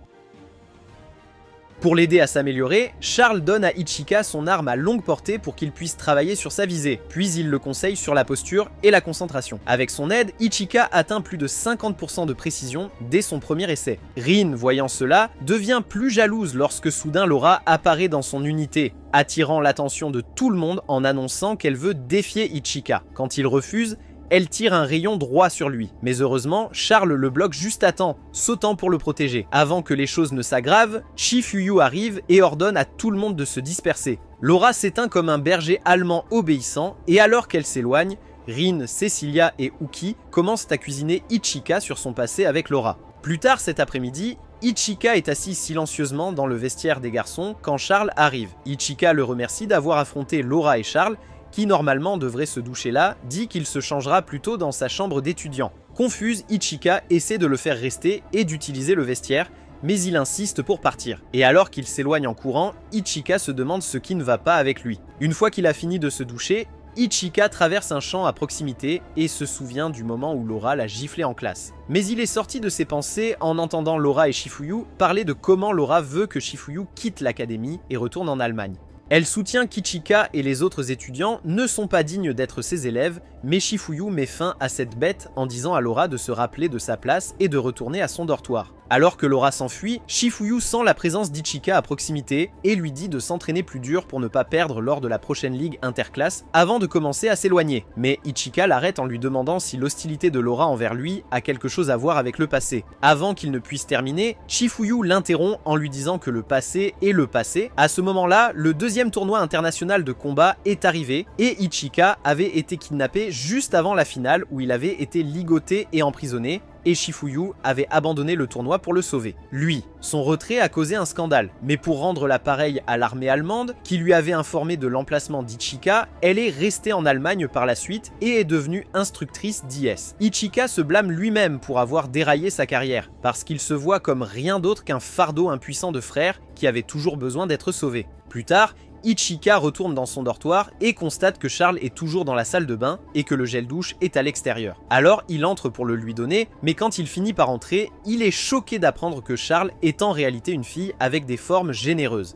A: Pour l'aider à s'améliorer, Charles donne à Ichika son arme à longue portée pour qu'il puisse travailler sur sa visée, puis il le conseille sur la posture et la concentration. Avec son aide, Ichika atteint plus de 50% de précision dès son premier essai. Rin, voyant cela, devient plus jalouse lorsque soudain Laura apparaît dans son unité, attirant l'attention de tout le monde en annonçant qu'elle veut défier Ichika. Quand il refuse, elle tire un rayon droit sur lui. Mais heureusement, Charles le bloque juste à temps, sautant pour le protéger. Avant que les choses ne s'aggravent, Shifuyu arrive et ordonne à tout le monde de se disperser. Laura s'éteint comme un berger allemand obéissant, et alors qu'elle s'éloigne, Rin, Cecilia et Uki commencent à cuisiner Ichika sur son passé avec Laura. Plus tard cet après-midi, Ichika est assis silencieusement dans le vestiaire des garçons quand Charles arrive. Ichika le remercie d'avoir affronté Laura et Charles, qui normalement devrait se doucher là, dit qu'il se changera plutôt dans sa chambre d'étudiant. Confuse, Ichika essaie de le faire rester et d'utiliser le vestiaire, mais il insiste pour partir. Et alors qu'il s'éloigne en courant, Ichika se demande ce qui ne va pas avec lui. Une fois qu'il a fini de se doucher, Ichika traverse un champ à proximité et se souvient du moment où Laura l'a giflé en classe. Mais il est sorti de ses pensées en entendant Laura et Shifuyu parler de comment Laura veut que Shifuyu quitte l'académie et retourne en Allemagne. Elle soutient qu'Ichika et les autres étudiants ne sont pas dignes d'être ses élèves, mais Shifuyu met fin à cette bête en disant à Laura de se rappeler de sa place et de retourner à son dortoir. Alors que Laura s'enfuit, Shifuyu sent la présence d'Ichika à proximité et lui dit de s'entraîner plus dur pour ne pas perdre lors de la prochaine ligue interclasse avant de commencer à s'éloigner. Mais Ichika l'arrête en lui demandant si l'hostilité de Laura envers lui a quelque chose à voir avec le passé. Avant qu'il ne puisse terminer, Shifuyu l'interrompt en lui disant que le passé est le passé. À ce moment-là, le deuxième tournoi international de combat est arrivé et Ichika avait été kidnappé juste avant la finale où il avait été ligoté et emprisonné, et Shifuyu avait abandonné le tournoi pour le sauver. Lui, son retrait a causé un scandale, mais pour rendre l'appareil à l'armée allemande, qui lui avait informé de l'emplacement d'Ichika, elle est restée en Allemagne par la suite et est devenue instructrice d'IS. Ichika se blâme lui-même pour avoir déraillé sa carrière, parce qu'il se voit comme rien d'autre qu'un fardeau impuissant de frère qui avait toujours besoin d'être sauvé. Plus tard, Ichika retourne dans son dortoir et constate que Charles est toujours dans la salle de bain et que le gel douche est à l'extérieur. Alors il entre pour le lui donner, mais quand il finit par entrer, il est choqué d'apprendre que Charles est en réalité une fille avec des formes généreuses.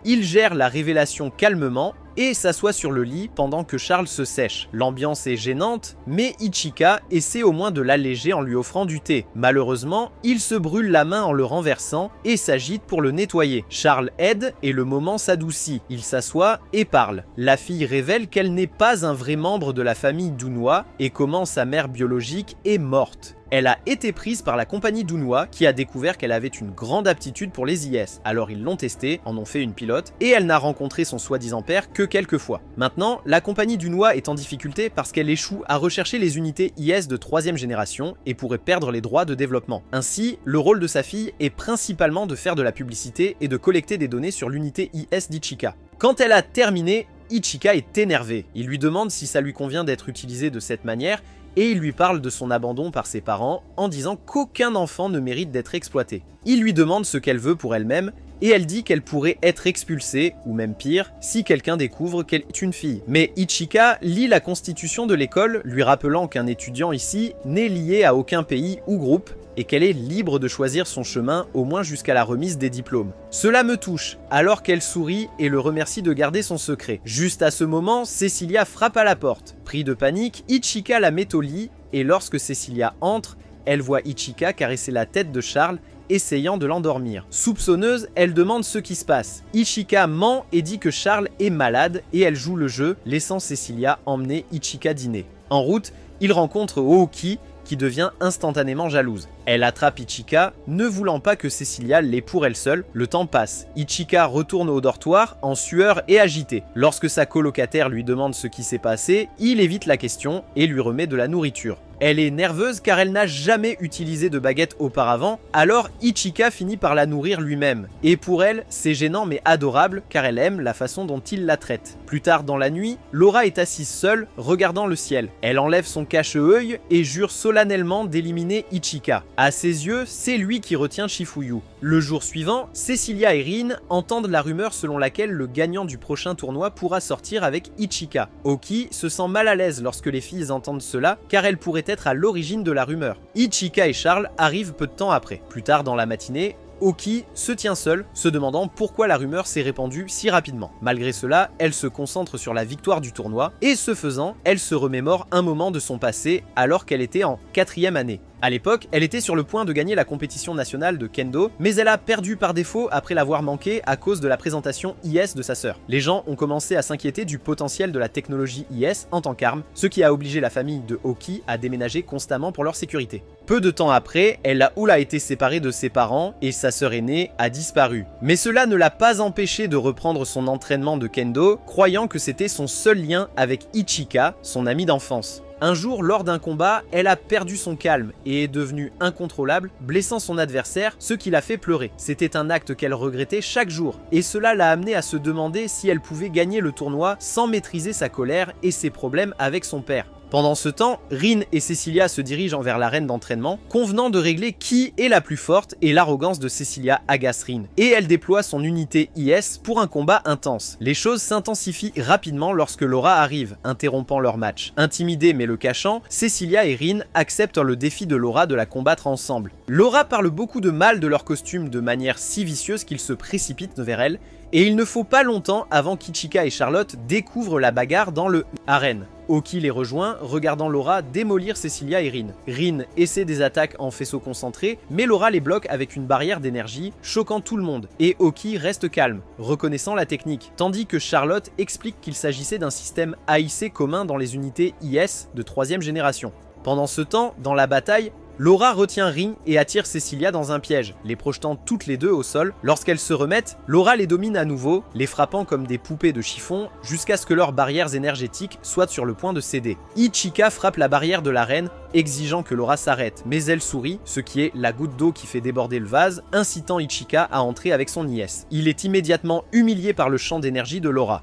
A: Il gère la révélation calmement et s'assoit sur le lit pendant que Charles se sèche. L'ambiance est gênante, mais Ichika essaie au moins de l'alléger en lui offrant du thé. Malheureusement, il se brûle la main en le renversant et s'agite pour le nettoyer. Charles aide et le moment s'adoucit. Il s'assoit et parle. La fille révèle qu'elle n'est pas un vrai membre de la famille Dunhua et comment sa mère biologique est morte. Elle a été prise par la compagnie Dunhua qui a découvert qu'elle avait une grande aptitude pour les IS. Alors ils l'ont testée, en ont fait une pilote, et elle n'a rencontré son soi-disant père que quelques fois. Maintenant, la compagnie Dunhua est en difficulté parce qu'elle échoue à rechercher les unités IS de 3e génération et pourrait perdre les droits de développement. Ainsi, le rôle de sa fille est principalement de faire de la publicité et de collecter des données sur l'unité IS d'Ichika. Quand elle a terminé, Ichika est énervé. Il lui demande si ça lui convient d'être utilisé de cette manière et il lui parle de son abandon par ses parents en disant qu'aucun enfant ne mérite d'être exploité. Il lui demande ce qu'elle veut pour elle-même et elle dit qu'elle pourrait être expulsée, ou même pire, si quelqu'un découvre qu'elle est une fille. Mais Ichika lit la constitution de l'école, lui rappelant qu'un étudiant ici n'est lié à aucun pays ou groupe, et qu'elle est libre de choisir son chemin au moins jusqu'à la remise des diplômes. Cela me touche, alors qu'elle sourit et le remercie de garder son secret. Juste à ce moment, Cecilia frappe à la porte. Pris de panique, Ichika la met au lit, et lorsque Cecilia entre, elle voit Ichika caresser la tête de Charles, essayant de l'endormir. Soupçonneuse, elle demande ce qui se passe. Ichika ment et dit que Charles est malade et elle joue le jeu, laissant Cecilia emmener Ichika dîner. En route, il rencontre Ooki, qui devient instantanément jalouse. Elle attrape Ichika, ne voulant pas que Cecilia l'ait pour elle seule. Le temps passe. Ichika retourne au dortoir en sueur et agité. Lorsque sa colocataire lui demande ce qui s'est passé, il évite la question et lui remet de la nourriture. Elle est nerveuse car elle n'a jamais utilisé de baguette auparavant, alors Ichika finit par la nourrir lui-même. Et pour elle, c'est gênant mais adorable car elle aime la façon dont il la traite. Plus tard dans la nuit, Laura est assise seule, regardant le ciel. Elle enlève son cache-œil et jure solennellement d'éliminer Ichika. À ses yeux, c'est lui qui retient Shifuyu. Le jour suivant, Cecilia et Rin entendent la rumeur selon laquelle le gagnant du prochain tournoi pourra sortir avec Ichika. Oki se sent mal à l'aise lorsque les filles entendent cela car elle pourrait être à l'origine de la rumeur. Ichika et Charles arrivent peu de temps après. Plus tard dans la matinée, Oki se tient seule, se demandant pourquoi la rumeur s'est répandue si rapidement. Malgré cela, elle se concentre sur la victoire du tournoi, et ce faisant, elle se remémore un moment de son passé alors qu'elle était en 4e année. À l'époque, elle était sur le point de gagner la compétition nationale de Kendo, mais elle a perdu par défaut après l'avoir manqué à cause de la présentation IS de sa sœur. Les gens ont commencé à s'inquiéter du potentiel de la technologie IS en tant qu'arme, ce qui a obligé la famille de Oki à déménager constamment pour leur sécurité. Peu de temps après, Laoul a été séparée de ses parents et sa sœur aînée a disparu. Mais cela ne l'a pas empêché de reprendre son entraînement de Kendo, croyant que c'était son seul lien avec Ichika, son amie d'enfance. Un jour, lors d'un combat, elle a perdu son calme et est devenue incontrôlable, blessant son adversaire, ce qui l'a fait pleurer. C'était un acte qu'elle regrettait chaque jour, et cela l'a amenée à se demander si elle pouvait gagner le tournoi sans maîtriser sa colère et ses problèmes avec son père. Pendant ce temps, Rin et Cecilia se dirigent vers l'arène d'entraînement, convenant de régler qui est la plus forte, et l'arrogance de Cecilia agace Rin. Et elle déploie son unité IS pour un combat intense. Les choses s'intensifient rapidement lorsque Laura arrive, interrompant leur match. Intimidée mais le cachant, Cecilia et Rin acceptent le défi de Laura de la combattre ensemble. Laura parle beaucoup de mal de leur costume de manière si vicieuse qu'ils se précipitent vers elle, et il ne faut pas longtemps avant qu'Ichika et Charlotte découvrent la bagarre dans le arène. Oki les rejoint, regardant Laura démolir Cecilia et Rin. Rin essaie des attaques en faisceau concentré, mais Laura les bloque avec une barrière d'énergie, choquant tout le monde. Et Oki reste calme, reconnaissant la technique, tandis que Charlotte explique qu'il s'agissait d'un système AIC commun dans les unités IS de 3e génération. Pendant ce temps, dans la bataille, Laura retient Rin et attire Cecilia dans un piège, les projetant toutes les deux au sol. Lorsqu'elles se remettent, Laura les domine à nouveau, les frappant comme des poupées de chiffon, jusqu'à ce que leurs barrières énergétiques soient sur le point de céder. Ichika frappe la barrière de l'arène, exigeant que Laura s'arrête, mais elle sourit, ce qui est la goutte d'eau qui fait déborder le vase, incitant Ichika à entrer avec son IS. Il est immédiatement humilié par le champ d'énergie de Laura.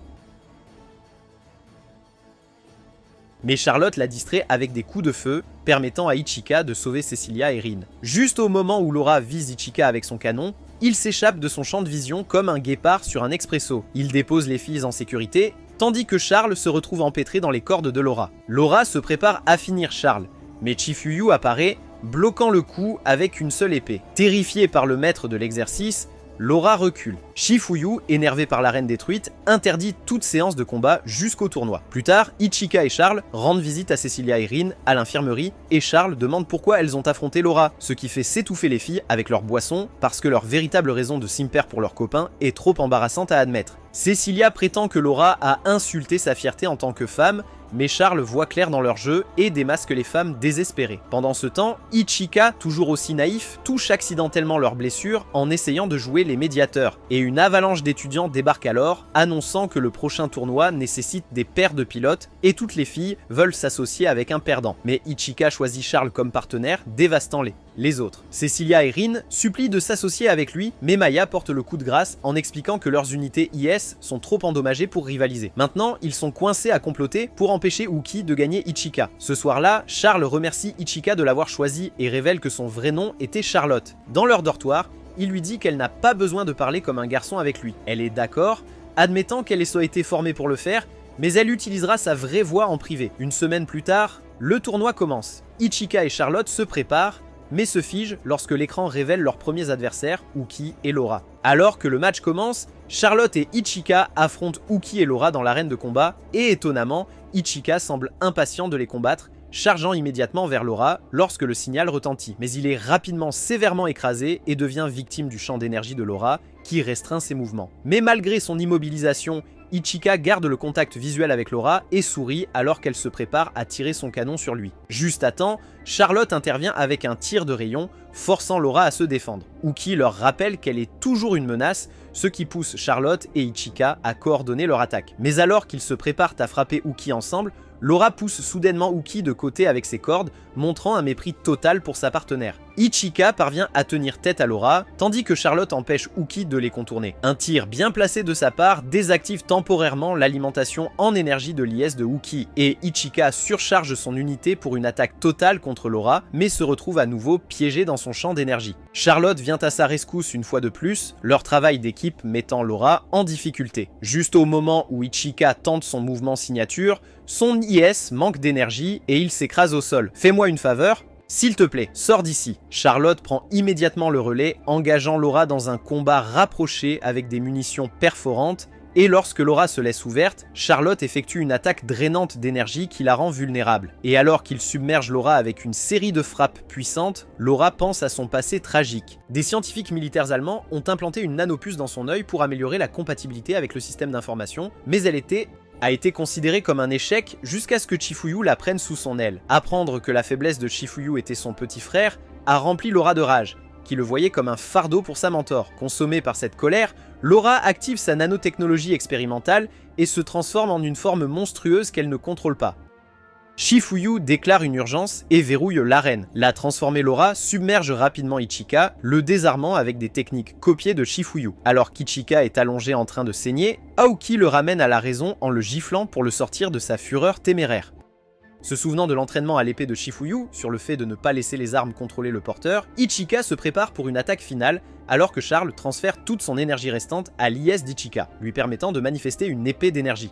A: Mais Charlotte la distrait avec des coups de feu, permettant à Ichika de sauver Cecilia et Rin. Juste au moment où Laura vise Ichika avec son canon, il s'échappe de son champ de vision comme un guépard sur un expresso. Il dépose les filles en sécurité, tandis que Charles se retrouve empêtré dans les cordes de Laura. Laura se prépare à finir Charles, mais Chifuyu apparaît, bloquant le coup avec une seule épée. Terrifiée par le maître de l'exercice, Laura recule. Shifuyu, énervé par l'arène détruite, interdit toute séance de combat jusqu'au tournoi. Plus tard, Ichika et Charles rendent visite à Cecilia et Rin à l'infirmerie et Charles demande pourquoi elles ont affronté Laura, ce qui fait s'étouffer les filles avec leur boisson parce que leur véritable raison de s'imper pour leurs copains est trop embarrassante à admettre. Cecilia prétend que Laura a insulté sa fierté en tant que femme, mais Charles voit clair dans leur jeu et démasque les femmes désespérées. Pendant ce temps, Ichika, toujours aussi naïf, touche accidentellement leurs blessures en essayant de jouer les médiateurs, et une avalanche d'étudiants débarque alors, annonçant que le prochain tournoi nécessite des paires de pilotes et toutes les filles veulent s'associer avec un perdant. Mais Ichika choisit Charles comme partenaire, dévastant les autres. Cecilia et Rin supplient de s'associer avec lui, mais Maya porte le coup de grâce en expliquant que leurs unités IS sont trop endommagées pour rivaliser. Maintenant, ils sont coincés à comploter pour empêcher Uki de gagner Ichika. Ce soir-là, Charles remercie Ichika de l'avoir choisi et révèle que son vrai nom était Charlotte. Dans leur dortoir, il lui dit qu'elle n'a pas besoin de parler comme un garçon avec lui. Elle est d'accord, admettant qu'elle ait été formée pour le faire, mais elle utilisera sa vraie voix en privé. Une semaine plus tard, le tournoi commence. Ichika et Charlotte se préparent, mais se figent lorsque l'écran révèle leurs premiers adversaires, Uki et Laura. Alors que le match commence, Charlotte et Ichika affrontent Uki et Laura dans l'arène de combat, et étonnamment, Ichika semble impatient de les combattre, chargeant immédiatement vers Laura lorsque le signal retentit. Mais il est rapidement sévèrement écrasé et devient victime du champ d'énergie de Laura, qui restreint ses mouvements. Mais malgré son immobilisation Ichika garde le contact visuel avec Laura et sourit alors qu'elle se prépare à tirer son canon sur lui. Juste à temps, Charlotte intervient avec un tir de rayon, forçant Laura à se défendre. Uki leur rappelle qu'elle est toujours une menace, ce qui pousse Charlotte et Ichika à coordonner leur attaque. Mais alors qu'ils se préparent à frapper Uki ensemble, Laura pousse soudainement Uki de côté avec ses cordes, montrant un mépris total pour sa partenaire. Ichika parvient à tenir tête à Laura, tandis que Charlotte empêche Uki de les contourner. Un tir bien placé de sa part désactive temporairement l'alimentation en énergie de l'IS de Uki, et Ichika surcharge son unité pour une attaque totale contre Laura, mais se retrouve à nouveau piégé dans son champ d'énergie. Charlotte vient à sa rescousse une fois de plus, leur travail d'équipe mettant Laura en difficulté. Juste au moment où Ichika tente son mouvement signature, son IS manque d'énergie et il s'écrase au sol. Fais-moi une faveur, s'il te plaît, sors d'ici. Charlotte prend immédiatement le relais, engageant Laura dans un combat rapproché avec des munitions perforantes, et lorsque Laura se laisse ouverte, Charlotte effectue une attaque drainante d'énergie qui la rend vulnérable. Et alors qu'il submerge Laura avec une série de frappes puissantes, Laura pense à son passé tragique. Des scientifiques militaires allemands ont implanté une nanopuce dans son œil pour améliorer la compatibilité avec le système d'information, mais elle a été considérée comme un échec jusqu'à ce que Chifuyu la prenne sous son aile. Apprendre que la faiblesse de Chifuyu était son petit frère a rempli Laura de rage, qui le voyait comme un fardeau pour sa mentor. Consommée par cette colère, Laura active sa nanotechnologie expérimentale et se transforme en une forme monstrueuse qu'elle ne contrôle pas. Chifuyu déclare une urgence et verrouille l'arène. La transformée Laura submerge rapidement Ichika, le désarmant avec des techniques copiées de Chifuyu. Alors qu'Ichika est allongé en train de saigner, Aoki le ramène à la raison en le giflant pour le sortir de sa fureur téméraire. Se souvenant de l'entraînement à l'épée de Chifuyu, sur le fait de ne pas laisser les armes contrôler le porteur, Ichika se prépare pour une attaque finale, alors que Charles transfère toute son énergie restante à l'IS d'Ichika, lui permettant de manifester une épée d'énergie.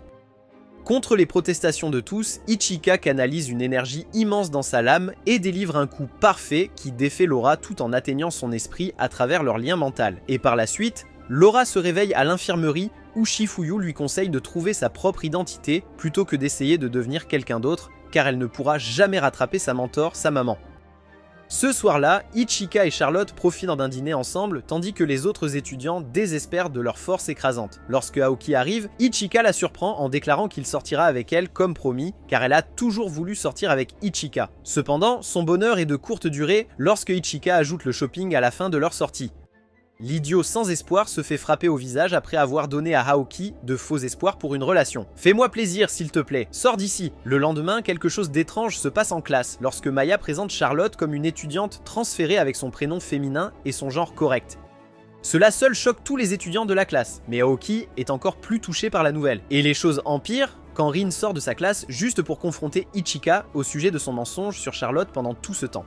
A: Contre les protestations de tous, Ichika canalise une énergie immense dans sa lame et délivre un coup parfait qui défait Laura tout en atteignant son esprit à travers leur lien mental. Et par la suite, Laura se réveille à l'infirmerie où Chifuyu lui conseille de trouver sa propre identité plutôt que d'essayer de devenir quelqu'un d'autre, car elle ne pourra jamais rattraper sa mentor, sa maman. Ce soir-là, Ichika et Charlotte profitent d'un dîner ensemble, tandis que les autres étudiants désespèrent de leur force écrasante. Lorsque Aoki arrive, Ichika la surprend en déclarant qu'il sortira avec elle comme promis, car elle a toujours voulu sortir avec Ichika. Cependant, son bonheur est de courte durée lorsque Ichika ajoute le shopping à la fin de leur sortie. L'idiot sans espoir se fait frapper au visage après avoir donné à Aoki de faux espoirs pour une relation. « Fais-moi plaisir, s'il te plaît, sors d'ici !» Le lendemain, quelque chose d'étrange se passe en classe, lorsque Maya présente Charlotte comme une étudiante transférée avec son prénom féminin et son genre correct. Cela seul choque tous les étudiants de la classe, mais Aoki est encore plus touché par la nouvelle. Et les choses empirent quand Rin sort de sa classe juste pour confronter Ichika au sujet de son mensonge sur Charlotte pendant tout ce temps.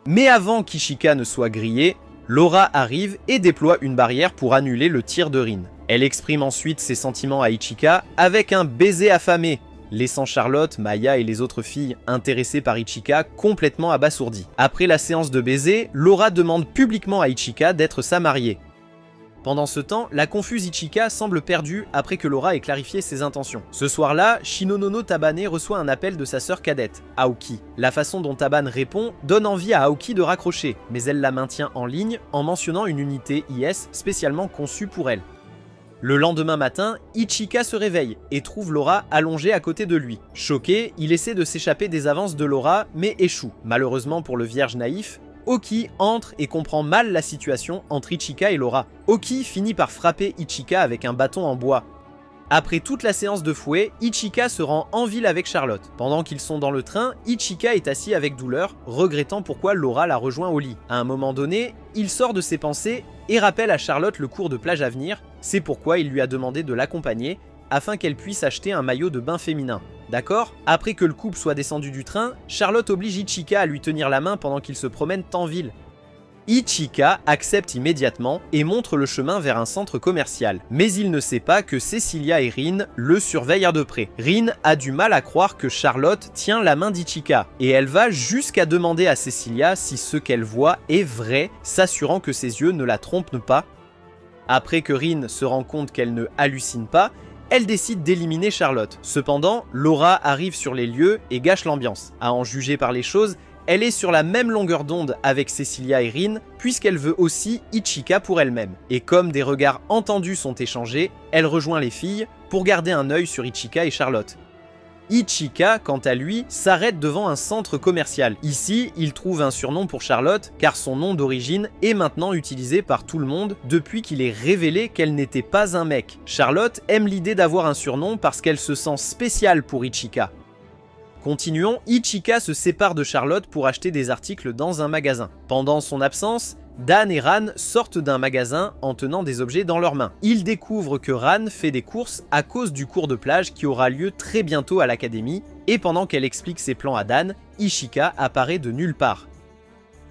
A: Mais avant qu'Ichika ne soit grillé, Laura arrive et déploie une barrière pour annuler le tir de Rin. Elle exprime ensuite ses sentiments à Ichika avec un baiser affamé, laissant Charlotte, Maya et les autres filles intéressées par Ichika complètement abasourdies. Après la séance de baiser, Laura demande publiquement à Ichika d'être sa mariée. Pendant ce temps, la confuse Ichika semble perdue après que Laura ait clarifié ses intentions. Ce soir-là, Shinonono Tabane reçoit un appel de sa sœur cadette, Aoki. La façon dont Tabane répond donne envie à Aoki de raccrocher, mais elle la maintient en ligne en mentionnant une unité IS spécialement conçue pour elle. Le lendemain matin, Ichika se réveille et trouve Laura allongée à côté de lui. Choqué, il essaie de s'échapper des avances de Laura, mais échoue. Malheureusement pour le vierge naïf, Oki entre et comprend mal la situation entre Ichika et Laura. Oki finit par frapper Ichika avec un bâton en bois. Après toute la séance de fouet, Ichika se rend en ville avec Charlotte. Pendant qu'ils sont dans le train, Ichika est assis avec douleur, regrettant pourquoi Laura l'a rejoint au lit. À un moment donné, il sort de ses pensées et rappelle à Charlotte le cours de plage à venir, c'est pourquoi il lui a demandé de l'accompagner, afin qu'elle puisse acheter un maillot de bain féminin. D'accord ? Après que le couple soit descendu du train, Charlotte oblige Ichika à lui tenir la main pendant qu'ils se promènent en ville. Ichika accepte immédiatement et montre le chemin vers un centre commercial. Mais il ne sait pas que Cecilia et Rin le surveillent de près. Rin a du mal à croire que Charlotte tient la main d'Ichika, et elle va jusqu'à demander à Cecilia si ce qu'elle voit est vrai, s'assurant que ses yeux ne la trompent pas. Après que Rin se rend compte qu'elle ne hallucine pas, elle décide d'éliminer Charlotte. Cependant, Laura arrive sur les lieux et gâche l'ambiance. À en juger par les choses, elle est sur la même longueur d'onde avec Cecilia et Rin, puisqu'elle veut aussi Ichika pour elle-même. Et comme des regards entendus sont échangés, elle rejoint les filles pour garder un œil sur Ichika et Charlotte. Ichika, quant à lui, s'arrête devant un centre commercial. Ici, il trouve un surnom pour Charlotte, car son nom d'origine est maintenant utilisé par tout le monde depuis qu'il est révélé qu'elle n'était pas un mec. Charlotte aime l'idée d'avoir un surnom parce qu'elle se sent spéciale pour Ichika. Continuons, Ichika se sépare de Charlotte pour acheter des articles dans un magasin. Pendant son absence, Dan et Ran sortent d'un magasin en tenant des objets dans leurs mains. Ils découvrent que Ran fait des courses à cause du cours de plage qui aura lieu très bientôt à l'académie, et pendant qu'elle explique ses plans à Dan, Ichika apparaît de nulle part.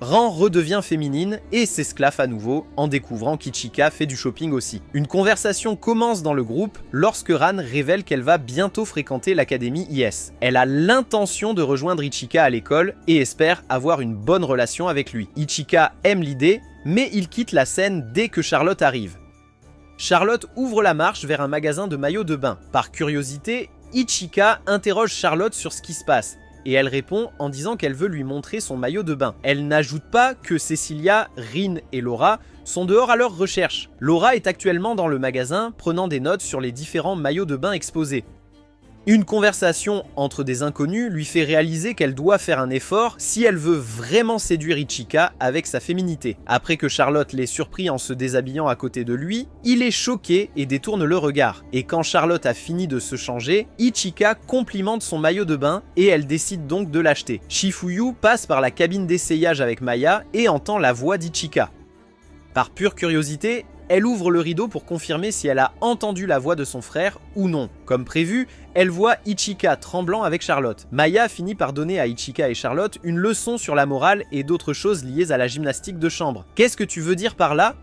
A: Ran redevient féminine et s'esclaffe à nouveau en découvrant qu'Ichika fait du shopping aussi. Une conversation commence dans le groupe lorsque Ran révèle qu'elle va bientôt fréquenter l'académie IS. Elle a l'intention de rejoindre Ichika à l'école et espère avoir une bonne relation avec lui. Ichika aime l'idée, mais il quitte la scène dès que Charlotte arrive. Charlotte ouvre la marche vers un magasin de maillots de bain. Par curiosité, Ichika interroge Charlotte sur ce qui se passe. Et elle répond en disant qu'elle veut lui montrer son maillot de bain. Elle n'ajoute pas que Cecilia, Rin et Laura sont dehors à leur recherche. Laura est actuellement dans le magasin prenant des notes sur les différents maillots de bain exposés. Une conversation entre des inconnus lui fait réaliser qu'elle doit faire un effort si elle veut vraiment séduire Ichika avec sa féminité. Après que Charlotte l'ait surpris en se déshabillant à côté de lui, il est choqué et détourne le regard. Et quand Charlotte a fini de se changer, Ichika complimente son maillot de bain et elle décide donc de l'acheter. Shifuyu passe par la cabine d'essayage avec Maya et entend la voix d'Ichika. Par pure curiosité, elle ouvre le rideau pour confirmer si elle a entendu la voix de son frère ou non. Comme prévu, elle voit Ichika tremblant avec Charlotte. Maya finit par donner à Ichika et Charlotte une leçon sur la morale et d'autres choses liées à la gymnastique de chambre. Qu'est-ce que tu veux dire par là ?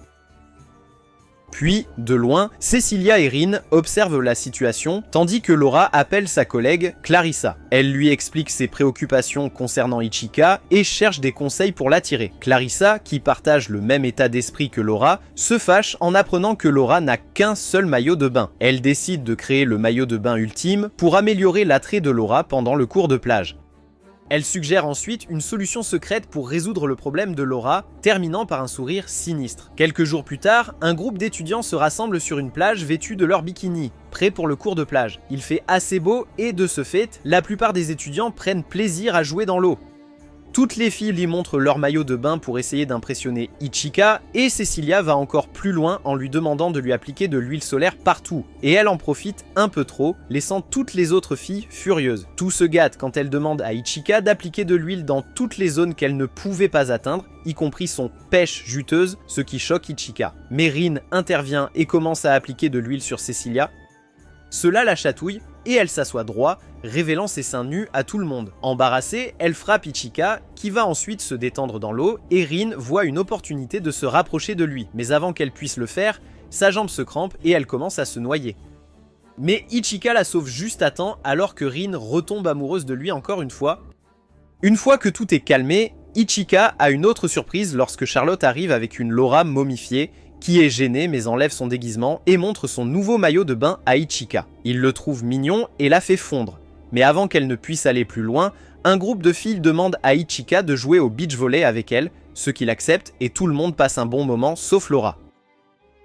A: Puis, de loin, Cecilia et Rin observent la situation, tandis que Laura appelle sa collègue Clarissa. Elle lui explique ses préoccupations concernant Ichika et cherche des conseils pour l'attirer. Clarissa, qui partage le même état d'esprit que Laura, se fâche en apprenant que Laura n'a qu'un seul maillot de bain. Elle décide de créer le maillot de bain ultime pour améliorer l'attrait de Laura pendant le cours de plage. Elle suggère ensuite une solution secrète pour résoudre le problème de Laura, terminant par un sourire sinistre. Quelques jours plus tard, un groupe d'étudiants se rassemble sur une plage vêtus de leur bikini, prêts pour le cours de plage. Il fait assez beau et de ce fait, la plupart des étudiants prennent plaisir à jouer dans l'eau. Toutes les filles lui montrent leur maillot de bain pour essayer d'impressionner Ichika, et Cecilia va encore plus loin en lui demandant de lui appliquer de l'huile solaire partout. Et elle en profite un peu trop, laissant toutes les autres filles furieuses. Tout se gâte quand elle demande à Ichika d'appliquer de l'huile dans toutes les zones qu'elle ne pouvait pas atteindre, y compris son pêche juteuse, ce qui choque Ichika. Mais Rin intervient et commence à appliquer de l'huile sur Cecilia. Cela la chatouille, et elle s'assoit droit, révélant ses seins nus à tout le monde. Embarrassée, elle frappe Ichika, qui va ensuite se détendre dans l'eau, et Rin voit une opportunité de se rapprocher de lui. Mais avant qu'elle puisse le faire, sa jambe se crampe et elle commence à se noyer. Mais Ichika la sauve juste à temps alors que Rin retombe amoureuse de lui encore une fois. Une fois que tout est calmé, Ichika a une autre surprise lorsque Charlotte arrive avec une Laura momifiée, qui est gênée mais enlève son déguisement et montre son nouveau maillot de bain à Ichika. Il le trouve mignon et la fait fondre. Mais avant qu'elle ne puisse aller plus loin, un groupe de filles demande à Ichika de jouer au beach volley avec elle, ce qu'il accepte et tout le monde passe un bon moment sauf Laura.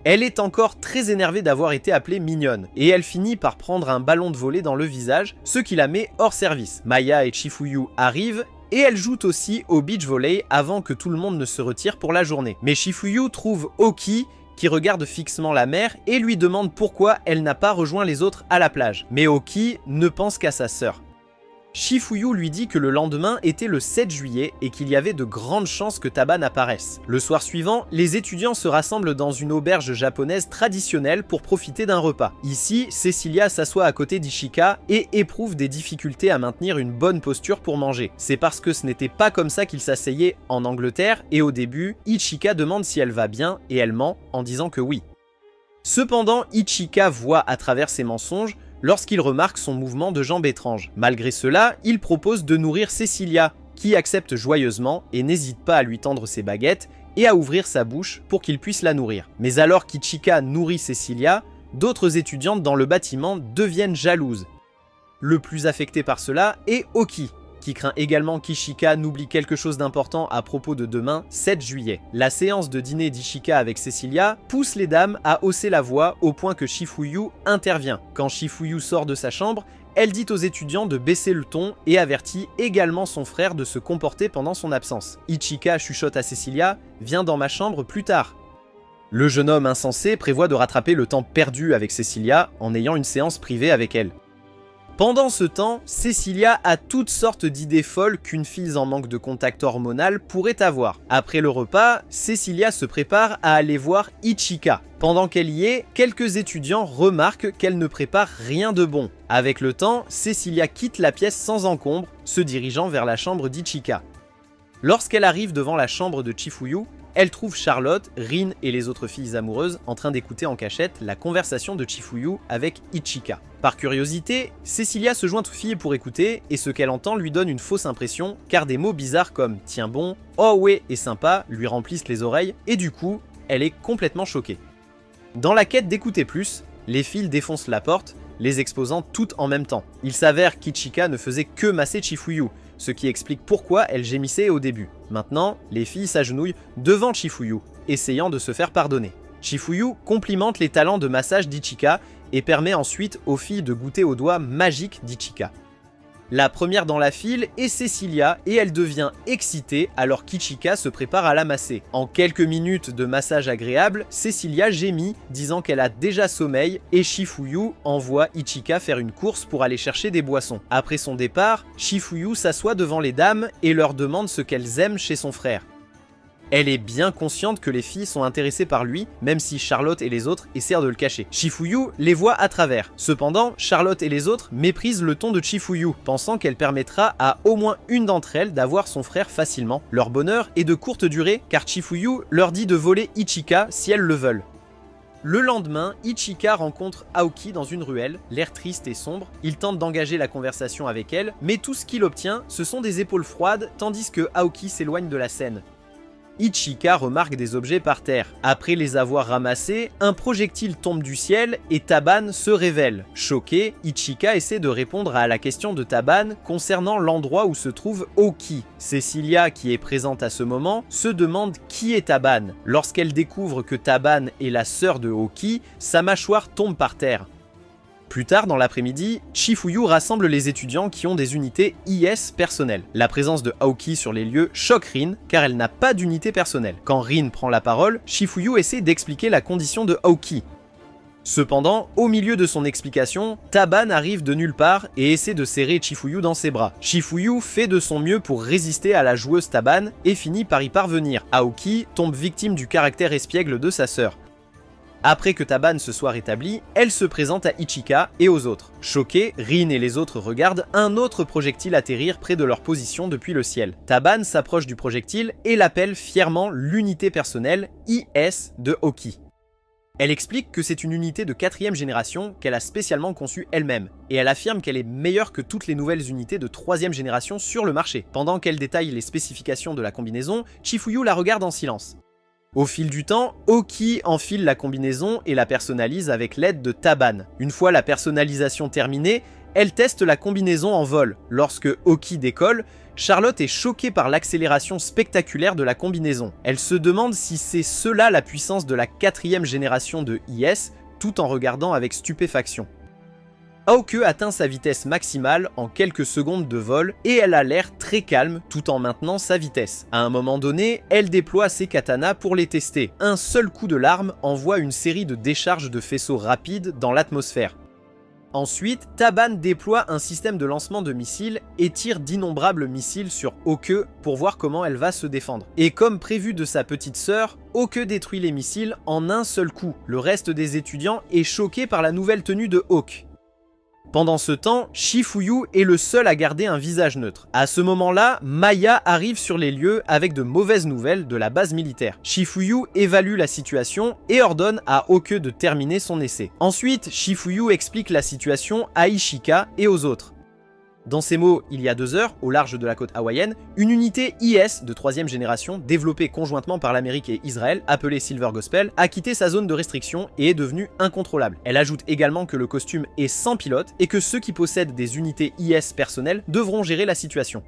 A: Elle est encore très énervée d'avoir été appelée mignonne, et elle finit par prendre un ballon de volley dans le visage, ce qui la met hors service. Maya et Shifuyu arrivent, et elles jouent aussi au beach volley avant que tout le monde ne se retire pour la journée. Mais Shifuyu trouve Oki, qui regarde fixement la mer, et lui demande pourquoi elle n'a pas rejoint les autres à la plage. Mais Oki ne pense qu'à sa sœur. Shifuyu lui dit que le lendemain était le 7 juillet et qu'il y avait de grandes chances que Taban apparaisse. Le soir suivant, les étudiants se rassemblent dans une auberge japonaise traditionnelle pour profiter d'un repas. Ici, Cecilia s'assoit à côté d'Ichika et éprouve des difficultés à maintenir une bonne posture pour manger. C'est parce que ce n'était pas comme ça qu'ils s'asseyaient en Angleterre et au début, Ichika demande si elle va bien et elle ment en disant que oui. Cependant, Ichika voit à travers ses mensonges lorsqu'il remarque son mouvement de jambes étrange. Malgré cela, il propose de nourrir Cecilia, qui accepte joyeusement et n'hésite pas à lui tendre ses baguettes et à ouvrir sa bouche pour qu'il puisse la nourrir. Mais alors qu'Ichika nourrit Cecilia, d'autres étudiantes dans le bâtiment deviennent jalouses. Le plus affecté par cela est Oki, qui craint également qu'Ichika n'oublie quelque chose d'important à propos de demain, 7 juillet. La séance de dîner d'Ichika avec Cecilia pousse les dames à hausser la voix au point que Shifuyu intervient. Quand Shifuyu sort de sa chambre, elle dit aux étudiants de baisser le ton et avertit également son frère de se comporter pendant son absence. Ichika chuchote à Cecilia « Viens dans ma chambre plus tard ». Le jeune homme insensé prévoit de rattraper le temps perdu avec Cecilia en ayant une séance privée avec elle. Pendant ce temps, Cecilia a toutes sortes d'idées folles qu'une fille en manque de contact hormonal pourrait avoir. Après le repas, Cecilia se prépare à aller voir Ichika. Pendant qu'elle y est, quelques étudiants remarquent qu'elle ne prépare rien de bon. Avec le temps, Cecilia quitte la pièce sans encombre, se dirigeant vers la chambre d'Ichika. Lorsqu'elle arrive devant la chambre de Chifuyu, elle trouve Charlotte, Rin et les autres filles amoureuses en train d'écouter en cachette la conversation de Chifuyu avec Ichika. Par curiosité, Cecilia se joint aux filles pour écouter et ce qu'elle entend lui donne une fausse impression car des mots bizarres comme « tiens bon »,« oh ouais » et « sympa » lui remplissent les oreilles et du coup, elle est complètement choquée. Dans la quête d'écouter plus, les filles défoncent la porte, les exposant toutes en même temps. Il s'avère qu'Ichika ne faisait que masser Chifuyu, ce qui explique pourquoi elle gémissait au début. Maintenant, les filles s'agenouillent devant Chifuyu, essayant de se faire pardonner. Chifuyu complimente les talents de massage d'Ichika et permet ensuite aux filles de goûter aux doigts magiques d'Ichika. La première dans la file est Cecilia et elle devient excitée alors qu'Ichika se prépare à la masser. En quelques minutes de massage agréable, Cecilia gémit disant qu'elle a déjà sommeil et Chifuyu envoie Ichika faire une course pour aller chercher des boissons. Après son départ, Chifuyu s'assoit devant les dames et leur demande ce qu'elles aiment chez son frère. Elle est bien consciente que les filles sont intéressées par lui, même si Charlotte et les autres essaient de le cacher. Chifuyu les voit à travers. Cependant, Charlotte et les autres méprisent le ton de Chifuyu, pensant qu'elle permettra à au moins une d'entre elles d'avoir son frère facilement. Leur bonheur est de courte durée, car Chifuyu leur dit de voler Ichika si elles le veulent. Le lendemain, Ichika rencontre Aoki dans une ruelle, l'air triste et sombre. Il tente d'engager la conversation avec elle, mais tout ce qu'il obtient, ce sont des épaules froides, tandis que Aoki s'éloigne de la scène. Ichika remarque des objets par terre. Après les avoir ramassés, un projectile tombe du ciel et Taban se révèle. Choqué, Ichika essaie de répondre à la question de Taban concernant l'endroit où se trouve Oki. Cecilia, qui est présente à ce moment, se demande qui est Taban. Lorsqu'elle découvre que Taban est la sœur de Oki, sa mâchoire tombe par terre. Plus tard dans l'après-midi, Chifuyu rassemble les étudiants qui ont des unités IS personnelles. La présence de Aoki sur les lieux choque Rin car elle n'a pas d'unité personnelle. Quand Rin prend la parole, Chifuyu essaie d'expliquer la condition de Aoki. Cependant, au milieu de son explication, Taban arrive de nulle part et essaie de serrer Chifuyu dans ses bras. Chifuyu fait de son mieux pour résister à la joueuse Taban et finit par y parvenir. Aoki tombe victime du caractère espiègle de sa sœur. Après que Taban se soit rétablie, elle se présente à Ichika et aux autres. Choqués, Rin et les autres regardent un autre projectile atterrir près de leur position depuis le ciel. Taban s'approche du projectile et l'appelle fièrement l'unité personnelle IS de Oki. Elle explique que c'est une unité de 4ème génération qu'elle a spécialement conçue elle-même, et elle affirme qu'elle est meilleure que toutes les nouvelles unités de 3ème génération sur le marché. Pendant qu'elle détaille les spécifications de la combinaison, Chifuyu la regarde en silence. Au fil du temps, Oki enfile la combinaison et la personnalise avec l'aide de Taban. Une fois la personnalisation terminée, elle teste la combinaison en vol. Lorsque Oki décolle, Charlotte est choquée par l'accélération spectaculaire de la combinaison. Elle se demande si c'est cela la puissance de la 4ème génération de IS, tout en regardant avec stupéfaction. Aoke atteint sa vitesse maximale en quelques secondes de vol et elle a l'air très calme tout en maintenant sa vitesse. À un moment donné, elle déploie ses katanas pour les tester. Un seul coup de l'arme envoie une série de décharges de faisceaux rapides dans l'atmosphère. Ensuite, Taban déploie un système de lancement de missiles et tire d'innombrables missiles sur Aoke pour voir comment elle va se défendre. Et comme prévu de sa petite sœur, Aoke détruit les missiles en un seul coup. Le reste des étudiants est choqué par la nouvelle tenue de Hawk. Pendant ce temps, Chifuyu est le seul à garder un visage neutre. À ce moment-là, Maya arrive sur les lieux avec de mauvaises nouvelles de la base militaire. Chifuyu évalue la situation et ordonne à Aoke de terminer son essai. Ensuite, Chifuyu explique la situation à Ichika et aux autres. Dans ces mots, il y a 2 heures, au large de la côte hawaïenne, une unité IS de 3ème génération, développée conjointement par l'Amérique et Israël, appelée Silver Gospel, a quitté sa zone de restriction et est devenue incontrôlable. Elle ajoute également que le costume est sans pilote et que ceux qui possèdent des unités IS personnelles devront gérer la situation.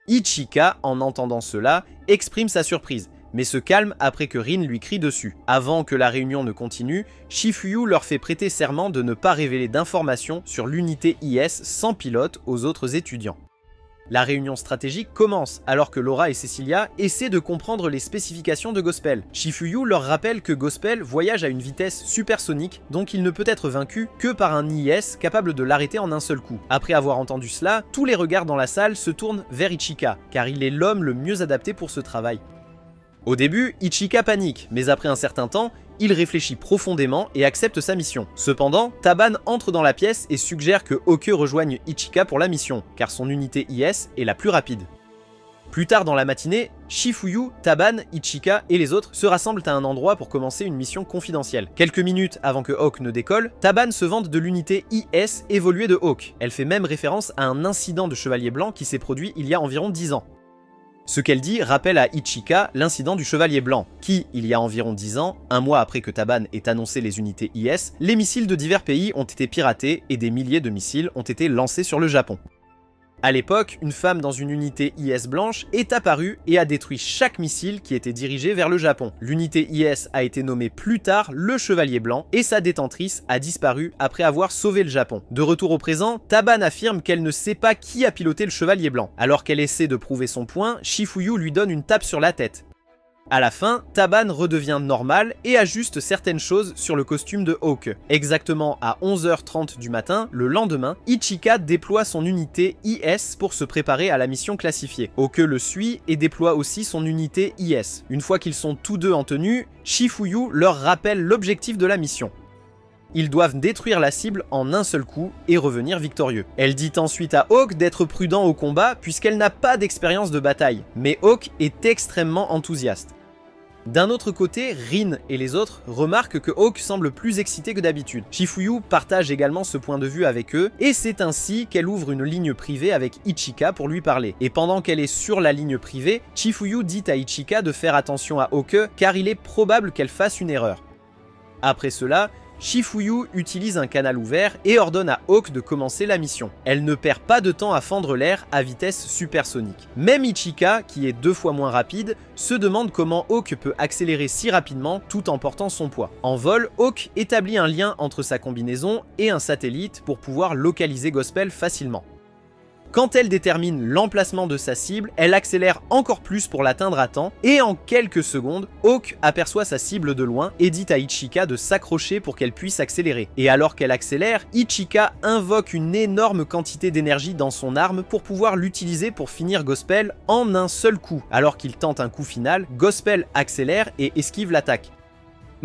A: Ichika, en entendant cela, exprime sa surprise, mais se calme après que Rin lui crie dessus. Avant que la réunion ne continue, Shifuyu leur fait prêter serment de ne pas révéler d'informations sur l'unité IS sans pilote aux autres étudiants. La réunion stratégique commence alors que Laura et Cecilia essaient de comprendre les spécifications de Gospel. Shifuyu leur rappelle que Gospel voyage à une vitesse supersonique, donc il ne peut être vaincu que par un IS capable de l'arrêter en un seul coup. Après avoir entendu cela, tous les regards dans la salle se tournent vers Ichika, car il est l'homme le mieux adapté pour ce travail. Au début, Ichika panique, mais après un certain temps, il réfléchit profondément et accepte sa mission. Cependant, Taban entre dans la pièce et suggère que Oke rejoigne Ichika pour la mission, car son unité IS est la plus rapide. Plus tard dans la matinée, Shifuyu, Taban, Ichika et les autres se rassemblent à un endroit pour commencer une mission confidentielle. Quelques minutes avant que Hawk ne décolle, Taban se vante de l'unité IS évoluée de Hawk. Elle fait même référence à un incident de Chevalier Blanc qui s'est produit il y a environ 10 ans. Ce qu'elle dit rappelle à Ichika l'incident du Chevalier Blanc, qui, il y a environ 10 ans, un mois après que Taban ait annoncé les unités IS, les missiles de divers pays ont été piratés et des milliers de missiles ont été lancés sur le Japon. À l'époque, une femme dans une unité IS blanche est apparue et a détruit chaque missile qui était dirigé vers le Japon. L'unité IS a été nommée plus tard le Chevalier Blanc et sa détentrice a disparu après avoir sauvé le Japon. De retour au présent, Taban affirme qu'elle ne sait pas qui a piloté le Chevalier Blanc. Alors qu'elle essaie de prouver son point, Shifuyu lui donne une tape sur la tête. À la fin, Taban redevient normal et ajuste certaines choses sur le costume de Hawk. Exactement à 11h30 du matin, le lendemain, Ichika déploie son unité IS pour se préparer à la mission classifiée. Hawk le suit et déploie aussi son unité IS. Une fois qu'ils sont tous deux en tenue, Shifuyu leur rappelle l'objectif de la mission. Ils doivent détruire la cible en un seul coup et revenir victorieux. Elle dit ensuite à Hawk d'être prudent au combat puisqu'elle n'a pas d'expérience de bataille, mais Hawk est extrêmement enthousiaste. D'un autre côté, Rin et les autres remarquent que Hawk semble plus excité que d'habitude. Shifuyu partage également ce point de vue avec eux, et c'est ainsi qu'elle ouvre une ligne privée avec Ichika pour lui parler. Et pendant qu'elle est sur la ligne privée, Shifuyu dit à Ichika de faire attention à Hawk car il est probable qu'elle fasse une erreur. Après cela, Shifuyu utilise un canal ouvert et ordonne à Hawk de commencer la mission. Elle ne perd pas de temps à fendre l'air à vitesse supersonique. Même Ichika, qui est 2 fois moins rapide, se demande comment Hawk peut accélérer si rapidement tout en portant son poids. En vol, Hawk établit un lien entre sa combinaison et un satellite pour pouvoir localiser Gospel facilement. Quand elle détermine l'emplacement de sa cible, elle accélère encore plus pour l'atteindre à temps, et en quelques secondes, Hawk aperçoit sa cible de loin et dit à Ichika de s'accrocher pour qu'elle puisse accélérer. Et alors qu'elle accélère, Ichika invoque une énorme quantité d'énergie dans son arme pour pouvoir l'utiliser pour finir Gospel en un seul coup. Alors qu'il tente un coup final, Gospel accélère et esquive l'attaque.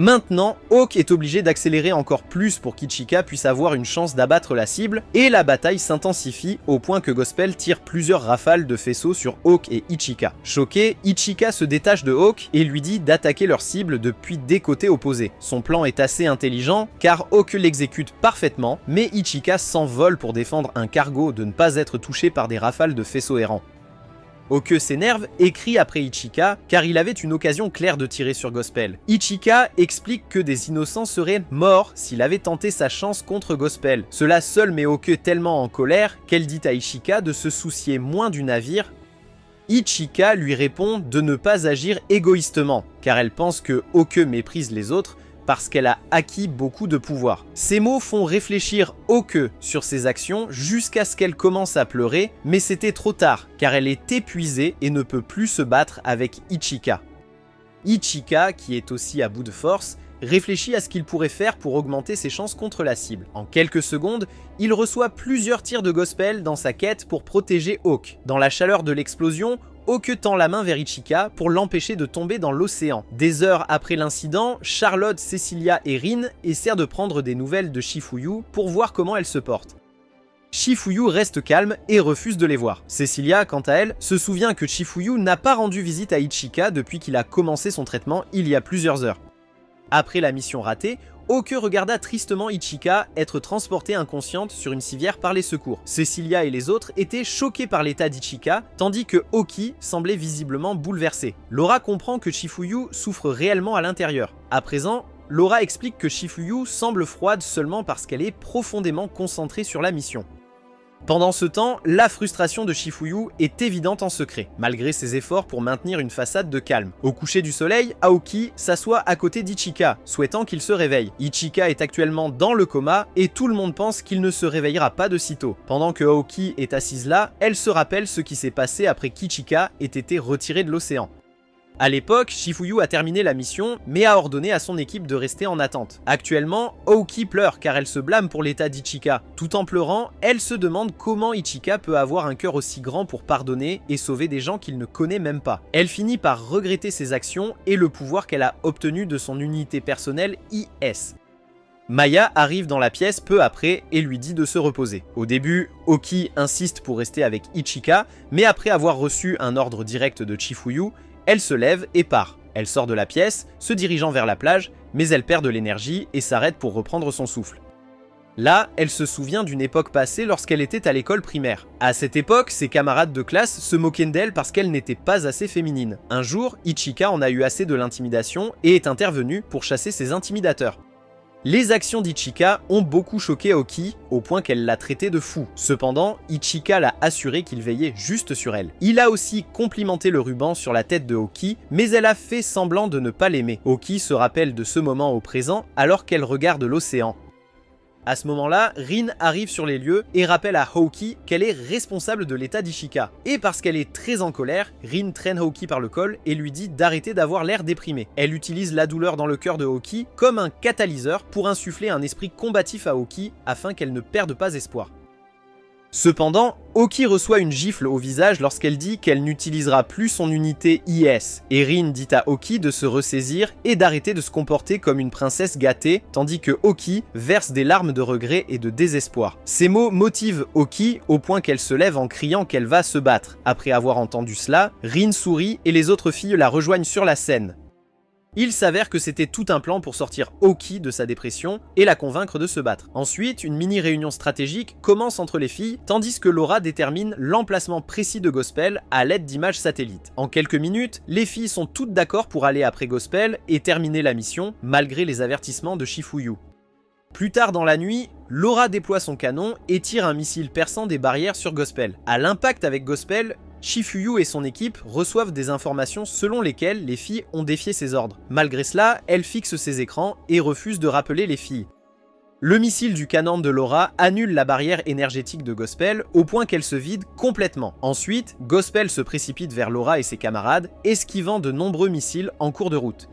A: Maintenant, Hawk est obligé d'accélérer encore plus pour qu'Ichika puisse avoir une chance d'abattre la cible, et la bataille s'intensifie au point que Gospel tire plusieurs rafales de faisceaux sur Hawk et Ichika. Choqué, Ichika se détache de Hawk et lui dit d'attaquer leur cible depuis des côtés opposés. Son plan est assez intelligent car Hawk l'exécute parfaitement, mais Ichika s'envole pour défendre un cargo de ne pas être touché par des rafales de faisceaux errants. Hawk s'énerve et crie après Ichika car il avait une occasion claire de tirer sur Gospel. Ichika explique que des innocents seraient morts s'il avait tenté sa chance contre Gospel. Cela seul met Hawk tellement en colère qu'elle dit à Ichika de se soucier moins du navire. Ichika lui répond de ne pas agir égoïstement car elle pense que Hawk méprise les autres parce qu'elle a acquis beaucoup de pouvoir. Ces mots font réfléchir Hawk sur ses actions jusqu'à ce qu'elle commence à pleurer, mais c'était trop tard, car elle est épuisée et ne peut plus se battre avec Ichika. Ichika, qui est aussi à bout de force, réfléchit à ce qu'il pourrait faire pour augmenter ses chances contre la cible. En quelques secondes, il reçoit plusieurs tirs de Gospel dans sa quête pour protéger Hawk. Dans la chaleur de l'explosion, Hawk tend la main vers Ichika pour l'empêcher de tomber dans l'océan. Des heures après l'incident, Charlotte, Cecilia et Rin essaient de prendre des nouvelles de Shifuyu pour voir comment elle se porte. Shifuyu reste calme et refuse de les voir. Cecilia, quant à elle, se souvient que Shifuyu n'a pas rendu visite à Ichika depuis qu'il a commencé son traitement il y a plusieurs heures. Après la mission ratée, Oke regarda tristement Ichika être transportée inconsciente sur une civière par les secours. Cecilia et les autres étaient choqués par l'état d'Ichika, tandis que Oki semblait visiblement bouleversé. Laura comprend que Shifuyu souffre réellement à l'intérieur. À présent, Laura explique que Shifuyu semble froide seulement parce qu'elle est profondément concentrée sur la mission. Pendant ce temps, la frustration de Shifuyu est évidente en secret, malgré ses efforts pour maintenir une façade de calme. Au coucher du soleil, Aoki s'assoit à côté d'Ichika, souhaitant qu'il se réveille. Ichika est actuellement dans le coma et tout le monde pense qu'il ne se réveillera pas de sitôt. Pendant que Aoki est assise là, elle se rappelle ce qui s'est passé après qu'Ichika ait été retiré de l'océan. À l'époque, Shifuyu a terminé la mission, mais a ordonné à son équipe de rester en attente. Actuellement, Aoki pleure car elle se blâme pour l'état d'Ichika. Tout en pleurant, elle se demande comment Ichika peut avoir un cœur aussi grand pour pardonner et sauver des gens qu'il ne connaît même pas. Elle finit par regretter ses actions et le pouvoir qu'elle a obtenu de son unité personnelle IS. Maya arrive dans la pièce peu après et lui dit de se reposer. Au début, Oki insiste pour rester avec Ichika, mais après avoir reçu un ordre direct de Shifuyu, elle se lève et part. Elle sort de la pièce, se dirigeant vers la plage, mais elle perd de l'énergie et s'arrête pour reprendre son souffle. Là, elle se souvient d'une époque passée lorsqu'elle était à l'école primaire. À cette époque, ses camarades de classe se moquaient d'elle parce qu'elle n'était pas assez féminine. Un jour, Ichika en a eu assez de l'intimidation et est intervenue pour chasser ses intimidateurs. Les actions d'Ichika ont beaucoup choqué Oki, au point qu'elle l'a traité de fou. Cependant, Ichika l'a assuré qu'il veillait juste sur elle. Il a aussi complimenté le ruban sur la tête de Oki, mais elle a fait semblant de ne pas l'aimer. Oki se rappelle de ce moment au présent, alors qu'elle regarde l'océan. À ce moment-là, Rin arrive sur les lieux et rappelle à Houki qu'elle est responsable de l'état d'Ichika. Et parce qu'elle est très en colère, Rin traîne Houki par le col et lui dit d'arrêter d'avoir l'air déprimé. Elle utilise la douleur dans le cœur de Houki comme un catalyseur pour insuffler un esprit combatif à Houki afin qu'elle ne perde pas espoir. Cependant, Oki reçoit une gifle au visage lorsqu'elle dit qu'elle n'utilisera plus son unité IS, et Rin dit à Oki de se ressaisir et d'arrêter de se comporter comme une princesse gâtée, tandis que Oki verse des larmes de regret et de désespoir. Ces mots motivent Oki au point qu'elle se lève en criant qu'elle va se battre. Après avoir entendu cela, Rin sourit et les autres filles la rejoignent sur la scène. Il s'avère que c'était tout un plan pour sortir Oki de sa dépression et la convaincre de se battre. Ensuite, une mini-réunion stratégique commence entre les filles, tandis que Laura détermine l'emplacement précis de Gospel à l'aide d'images satellites. En quelques minutes, les filles sont toutes d'accord pour aller après Gospel et terminer la mission, malgré les avertissements de Shifuyu. Plus tard dans la nuit, Laura déploie son canon et tire un missile perçant des barrières sur Gospel. À l'impact avec Gospel, Shifuyu et son équipe reçoivent des informations selon lesquelles les filles ont défié ses ordres. Malgré cela, elle fixe ses écrans et refuse de rappeler les filles. Le missile du canon de Laura annule la barrière énergétique de Gospel au point qu'elle se vide complètement. Ensuite, Gospel se précipite vers Laura et ses camarades, esquivant de nombreux missiles en cours de route.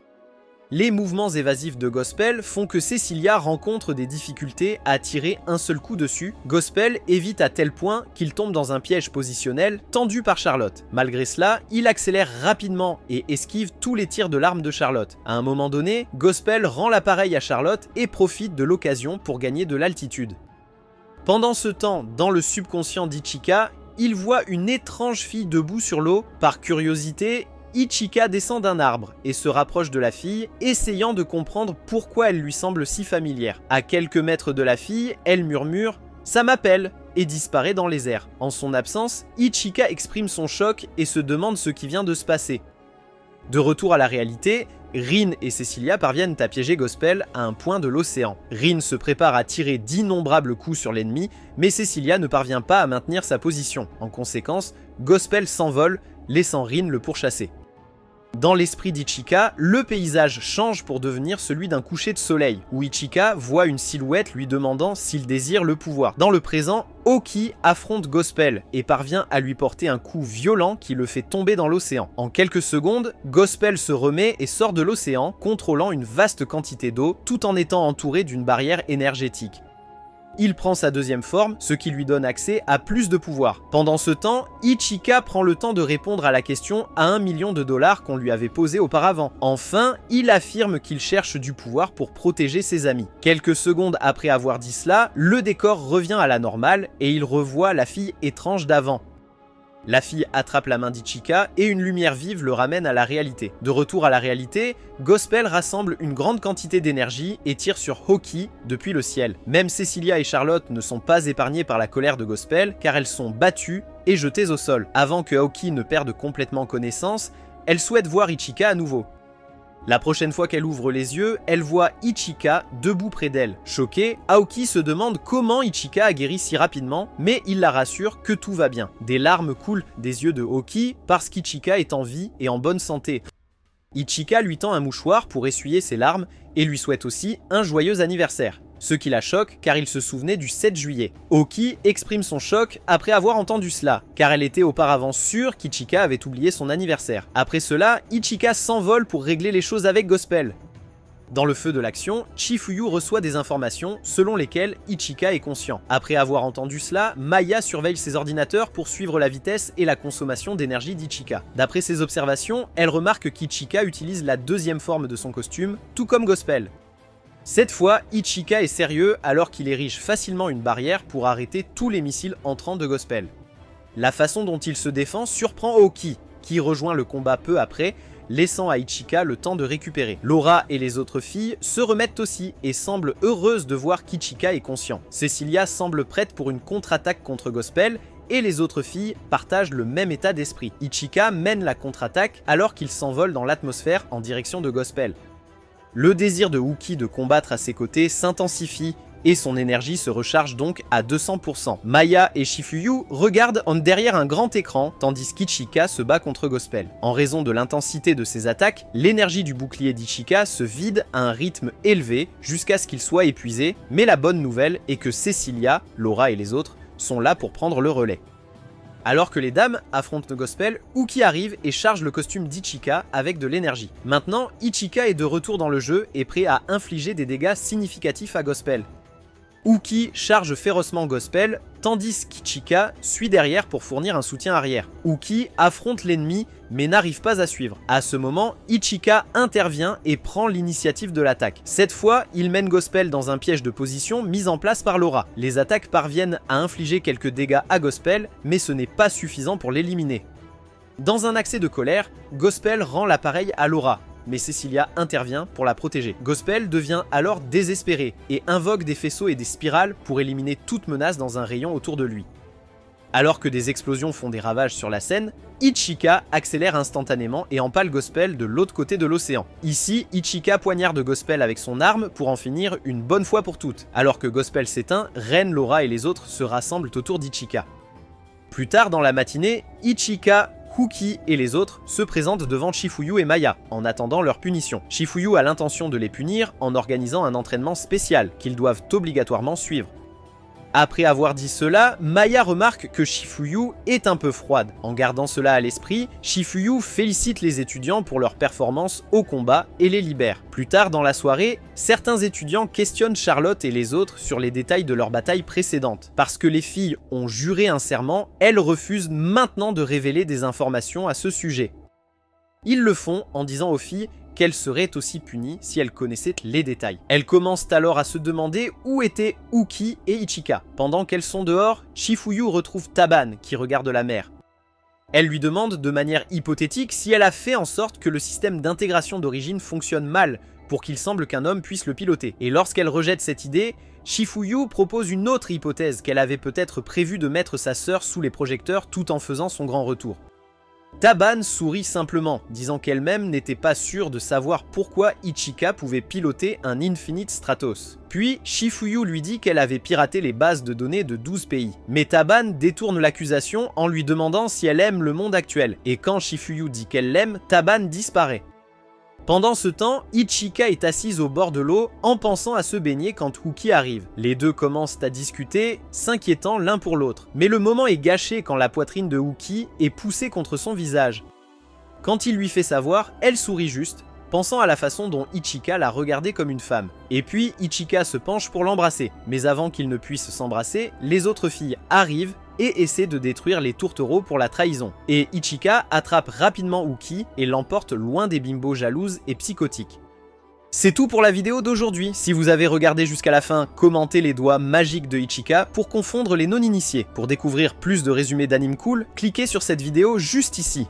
A: Les mouvements évasifs de Gospel font que Cecilia rencontre des difficultés à tirer un seul coup dessus. Gospel évite à tel point qu'il tombe dans un piège positionnel tendu par Charlotte. Malgré cela, il accélère rapidement et esquive tous les tirs de l'arme de Charlotte. À un moment donné, Gospel rend l'appareil à Charlotte et profite de l'occasion pour gagner de l'altitude. Pendant ce temps, dans le subconscient d'Ichika, il voit une étrange fille debout sur l'eau. Par curiosité, Ichika descend d'un arbre et se rapproche de la fille, essayant de comprendre pourquoi elle lui semble si familière. À quelques mètres de la fille, elle murmure « Ça m'appelle !» et disparaît dans les airs. En son absence, Ichika exprime son choc et se demande ce qui vient de se passer. De retour à la réalité, Rin et Cecilia parviennent à piéger Gospel à un point de l'océan. Rin se prépare à tirer d'innombrables coups sur l'ennemi, mais Cecilia ne parvient pas à maintenir sa position. En conséquence, Gospel s'envole, laissant Rin le pourchasser. Dans l'esprit d'Ichika, le paysage change pour devenir celui d'un coucher de soleil, où Ichika voit une silhouette lui demandant s'il désire le pouvoir. Dans le présent, Oki affronte Gospel et parvient à lui porter un coup violent qui le fait tomber dans l'océan. En quelques secondes, Gospel se remet et sort de l'océan, contrôlant une vaste quantité d'eau, tout en étant entouré d'une barrière énergétique. Il prend sa deuxième forme, ce qui lui donne accès à plus de pouvoir. Pendant ce temps, Ichika prend le temps de répondre à la question à $1 million qu'on lui avait posée auparavant. Enfin, il affirme qu'il cherche du pouvoir pour protéger ses amis. Quelques secondes après avoir dit cela, le décor revient à la normale et il revoit la fille étrange d'avant. La fille attrape la main d'Ichika et une lumière vive le ramène à la réalité. De retour à la réalité, Gospel rassemble une grande quantité d'énergie et tire sur Hawkie depuis le ciel. Même Cecilia et Charlotte ne sont pas épargnées par la colère de Gospel car elles sont battues et jetées au sol. Avant que Hawkie ne perde complètement connaissance, elle souhaite voir Ichika à nouveau. La prochaine fois qu'elle ouvre les yeux, elle voit Ichika debout près d'elle. Choquée, Aoki se demande comment Ichika a guéri si rapidement, mais il la rassure que tout va bien. Des larmes coulent des yeux de Aoki parce qu'Ichika est en vie et en bonne santé. Ichika lui tend un mouchoir pour essuyer ses larmes et lui souhaite aussi un joyeux anniversaire. Ce qui la choque car il se souvenait du 7 juillet. Aoki exprime son choc après avoir entendu cela, car elle était auparavant sûre qu'Ichika avait oublié son anniversaire. Après cela, Ichika s'envole pour régler les choses avec Gospel. Dans le feu de l'action, Chifuyu reçoit des informations selon lesquelles Ichika est conscient. Après avoir entendu cela, Maya surveille ses ordinateurs pour suivre la vitesse et la consommation d'énergie d'Ichika. D'après ses observations, elle remarque qu'Ichika utilise la deuxième forme de son costume, tout comme Gospel. Cette fois, Ichika est sérieux alors qu'il érige facilement une barrière pour arrêter tous les missiles entrants de Gospel. La façon dont il se défend surprend Aoki, qui rejoint le combat peu après, laissant à Ichika le temps de récupérer. Laura et les autres filles se remettent aussi et semblent heureuses de voir qu'Ichika est conscient. Cecilia semble prête pour une contre-attaque contre Gospel et les autres filles partagent le même état d'esprit. Ichika mène la contre-attaque alors qu'il s'envole dans l'atmosphère en direction de Gospel. Le désir de Hawkie de combattre à ses côtés s'intensifie et son énergie se recharge donc à 200%. Maya et Chifuyu regardent derrière un grand écran tandis qu'Ichika se bat contre Gospel. En raison de l'intensité de ses attaques, l'énergie du bouclier d'Ichika se vide à un rythme élevé jusqu'à ce qu'il soit épuisé, mais la bonne nouvelle est que Cecilia, Laura et les autres sont là pour prendre le relais. Alors que les dames affrontent Gospel, Hawkie arrive et charge le costume d'Ichika avec de l'énergie. Maintenant, Ichika est de retour dans le jeu et prêt à infliger des dégâts significatifs à Gospel. Hawkie charge férocement Gospel, tandis qu'Ichika suit derrière pour fournir un soutien arrière. Hawkie affronte l'ennemi mais n'arrive pas à suivre. À ce moment, Ichika intervient et prend l'initiative de l'attaque. Cette fois, il mène Gospel dans un piège de position mis en place par Laura. Les attaques parviennent à infliger quelques dégâts à Gospel, mais ce n'est pas suffisant pour l'éliminer. Dans un accès de colère, Gospel rend l'appareil à Laura, mais Cecilia intervient pour la protéger. Gospel devient alors désespéré et invoque des faisceaux et des spirales pour éliminer toute menace dans un rayon autour de lui. Alors que des explosions font des ravages sur la scène, Ichika accélère instantanément et empale Gospel de l'autre côté de l'océan. Ici, Ichika poignarde Gospel avec son arme pour en finir une bonne fois pour toutes. Alors que Gospel s'éteint, Ren, Laura et les autres se rassemblent autour d'Ichika. Plus tard dans la matinée, Ichika, Hawkie et les autres se présentent devant Chifuyu et Maya, en attendant leur punition. Chifuyu a l'intention de les punir en organisant un entraînement spécial qu'ils doivent obligatoirement suivre. Après avoir dit cela, Maya remarque que Chifuyu est un peu froide. En gardant cela à l'esprit, Chifuyu félicite les étudiants pour leur performance au combat et les libère. Plus tard dans la soirée, certains étudiants questionnent Charlotte et les autres sur les détails de leur bataille précédente. Parce que les filles ont juré un serment, elles refusent maintenant de révéler des informations à ce sujet. Ils le font en disant aux filles qu'elles seraient aussi punies si elles connaissaient les détails. Elles commencent alors à se demander où étaient Hawkie et Ichika. Pendant qu'elles sont dehors, Chifuyu retrouve Taban qui regarde la mer. Elle lui demande de manière hypothétique si elle a fait en sorte que le système d'intégration d'origine fonctionne mal pour qu'il semble qu'un homme puisse le piloter. Et lorsqu'elle rejette cette idée, Chifuyu propose une autre hypothèse qu'elle avait peut-être prévu de mettre sa sœur sous les projecteurs tout en faisant son grand retour. Taban sourit simplement, disant qu'elle-même n'était pas sûre de savoir pourquoi Ichika pouvait piloter un Infinite Stratos. Puis, Chifuyu lui dit qu'elle avait piraté les bases de données de 12 pays. Mais Taban détourne l'accusation en lui demandant si elle aime le monde actuel. Et quand Chifuyu dit qu'elle l'aime, Taban disparaît. Pendant ce temps, Ichika est assise au bord de l'eau en pensant à se baigner quand Hawkie arrive. Les deux commencent à discuter, s'inquiétant l'un pour l'autre. Mais le moment est gâché quand la poitrine de Hawkie est poussée contre son visage. Quand il lui fait savoir, elle sourit juste, pensant à la façon dont Ichika l'a regardée comme une femme. Et puis Ichika se penche pour l'embrasser. Mais avant qu'ils ne puissent s'embrasser, les autres filles arrivent et essaie de détruire les tourtereaux pour la trahison. Et Ichika attrape rapidement Hawkie et l'emporte loin des bimbos jalouses et psychotiques. C'est tout pour la vidéo d'aujourd'hui. Si vous avez regardé jusqu'à la fin, commentez les doigts magiques de Ichika pour confondre les non-initiés. Pour découvrir plus de résumés d'anime cool, cliquez sur cette vidéo juste ici.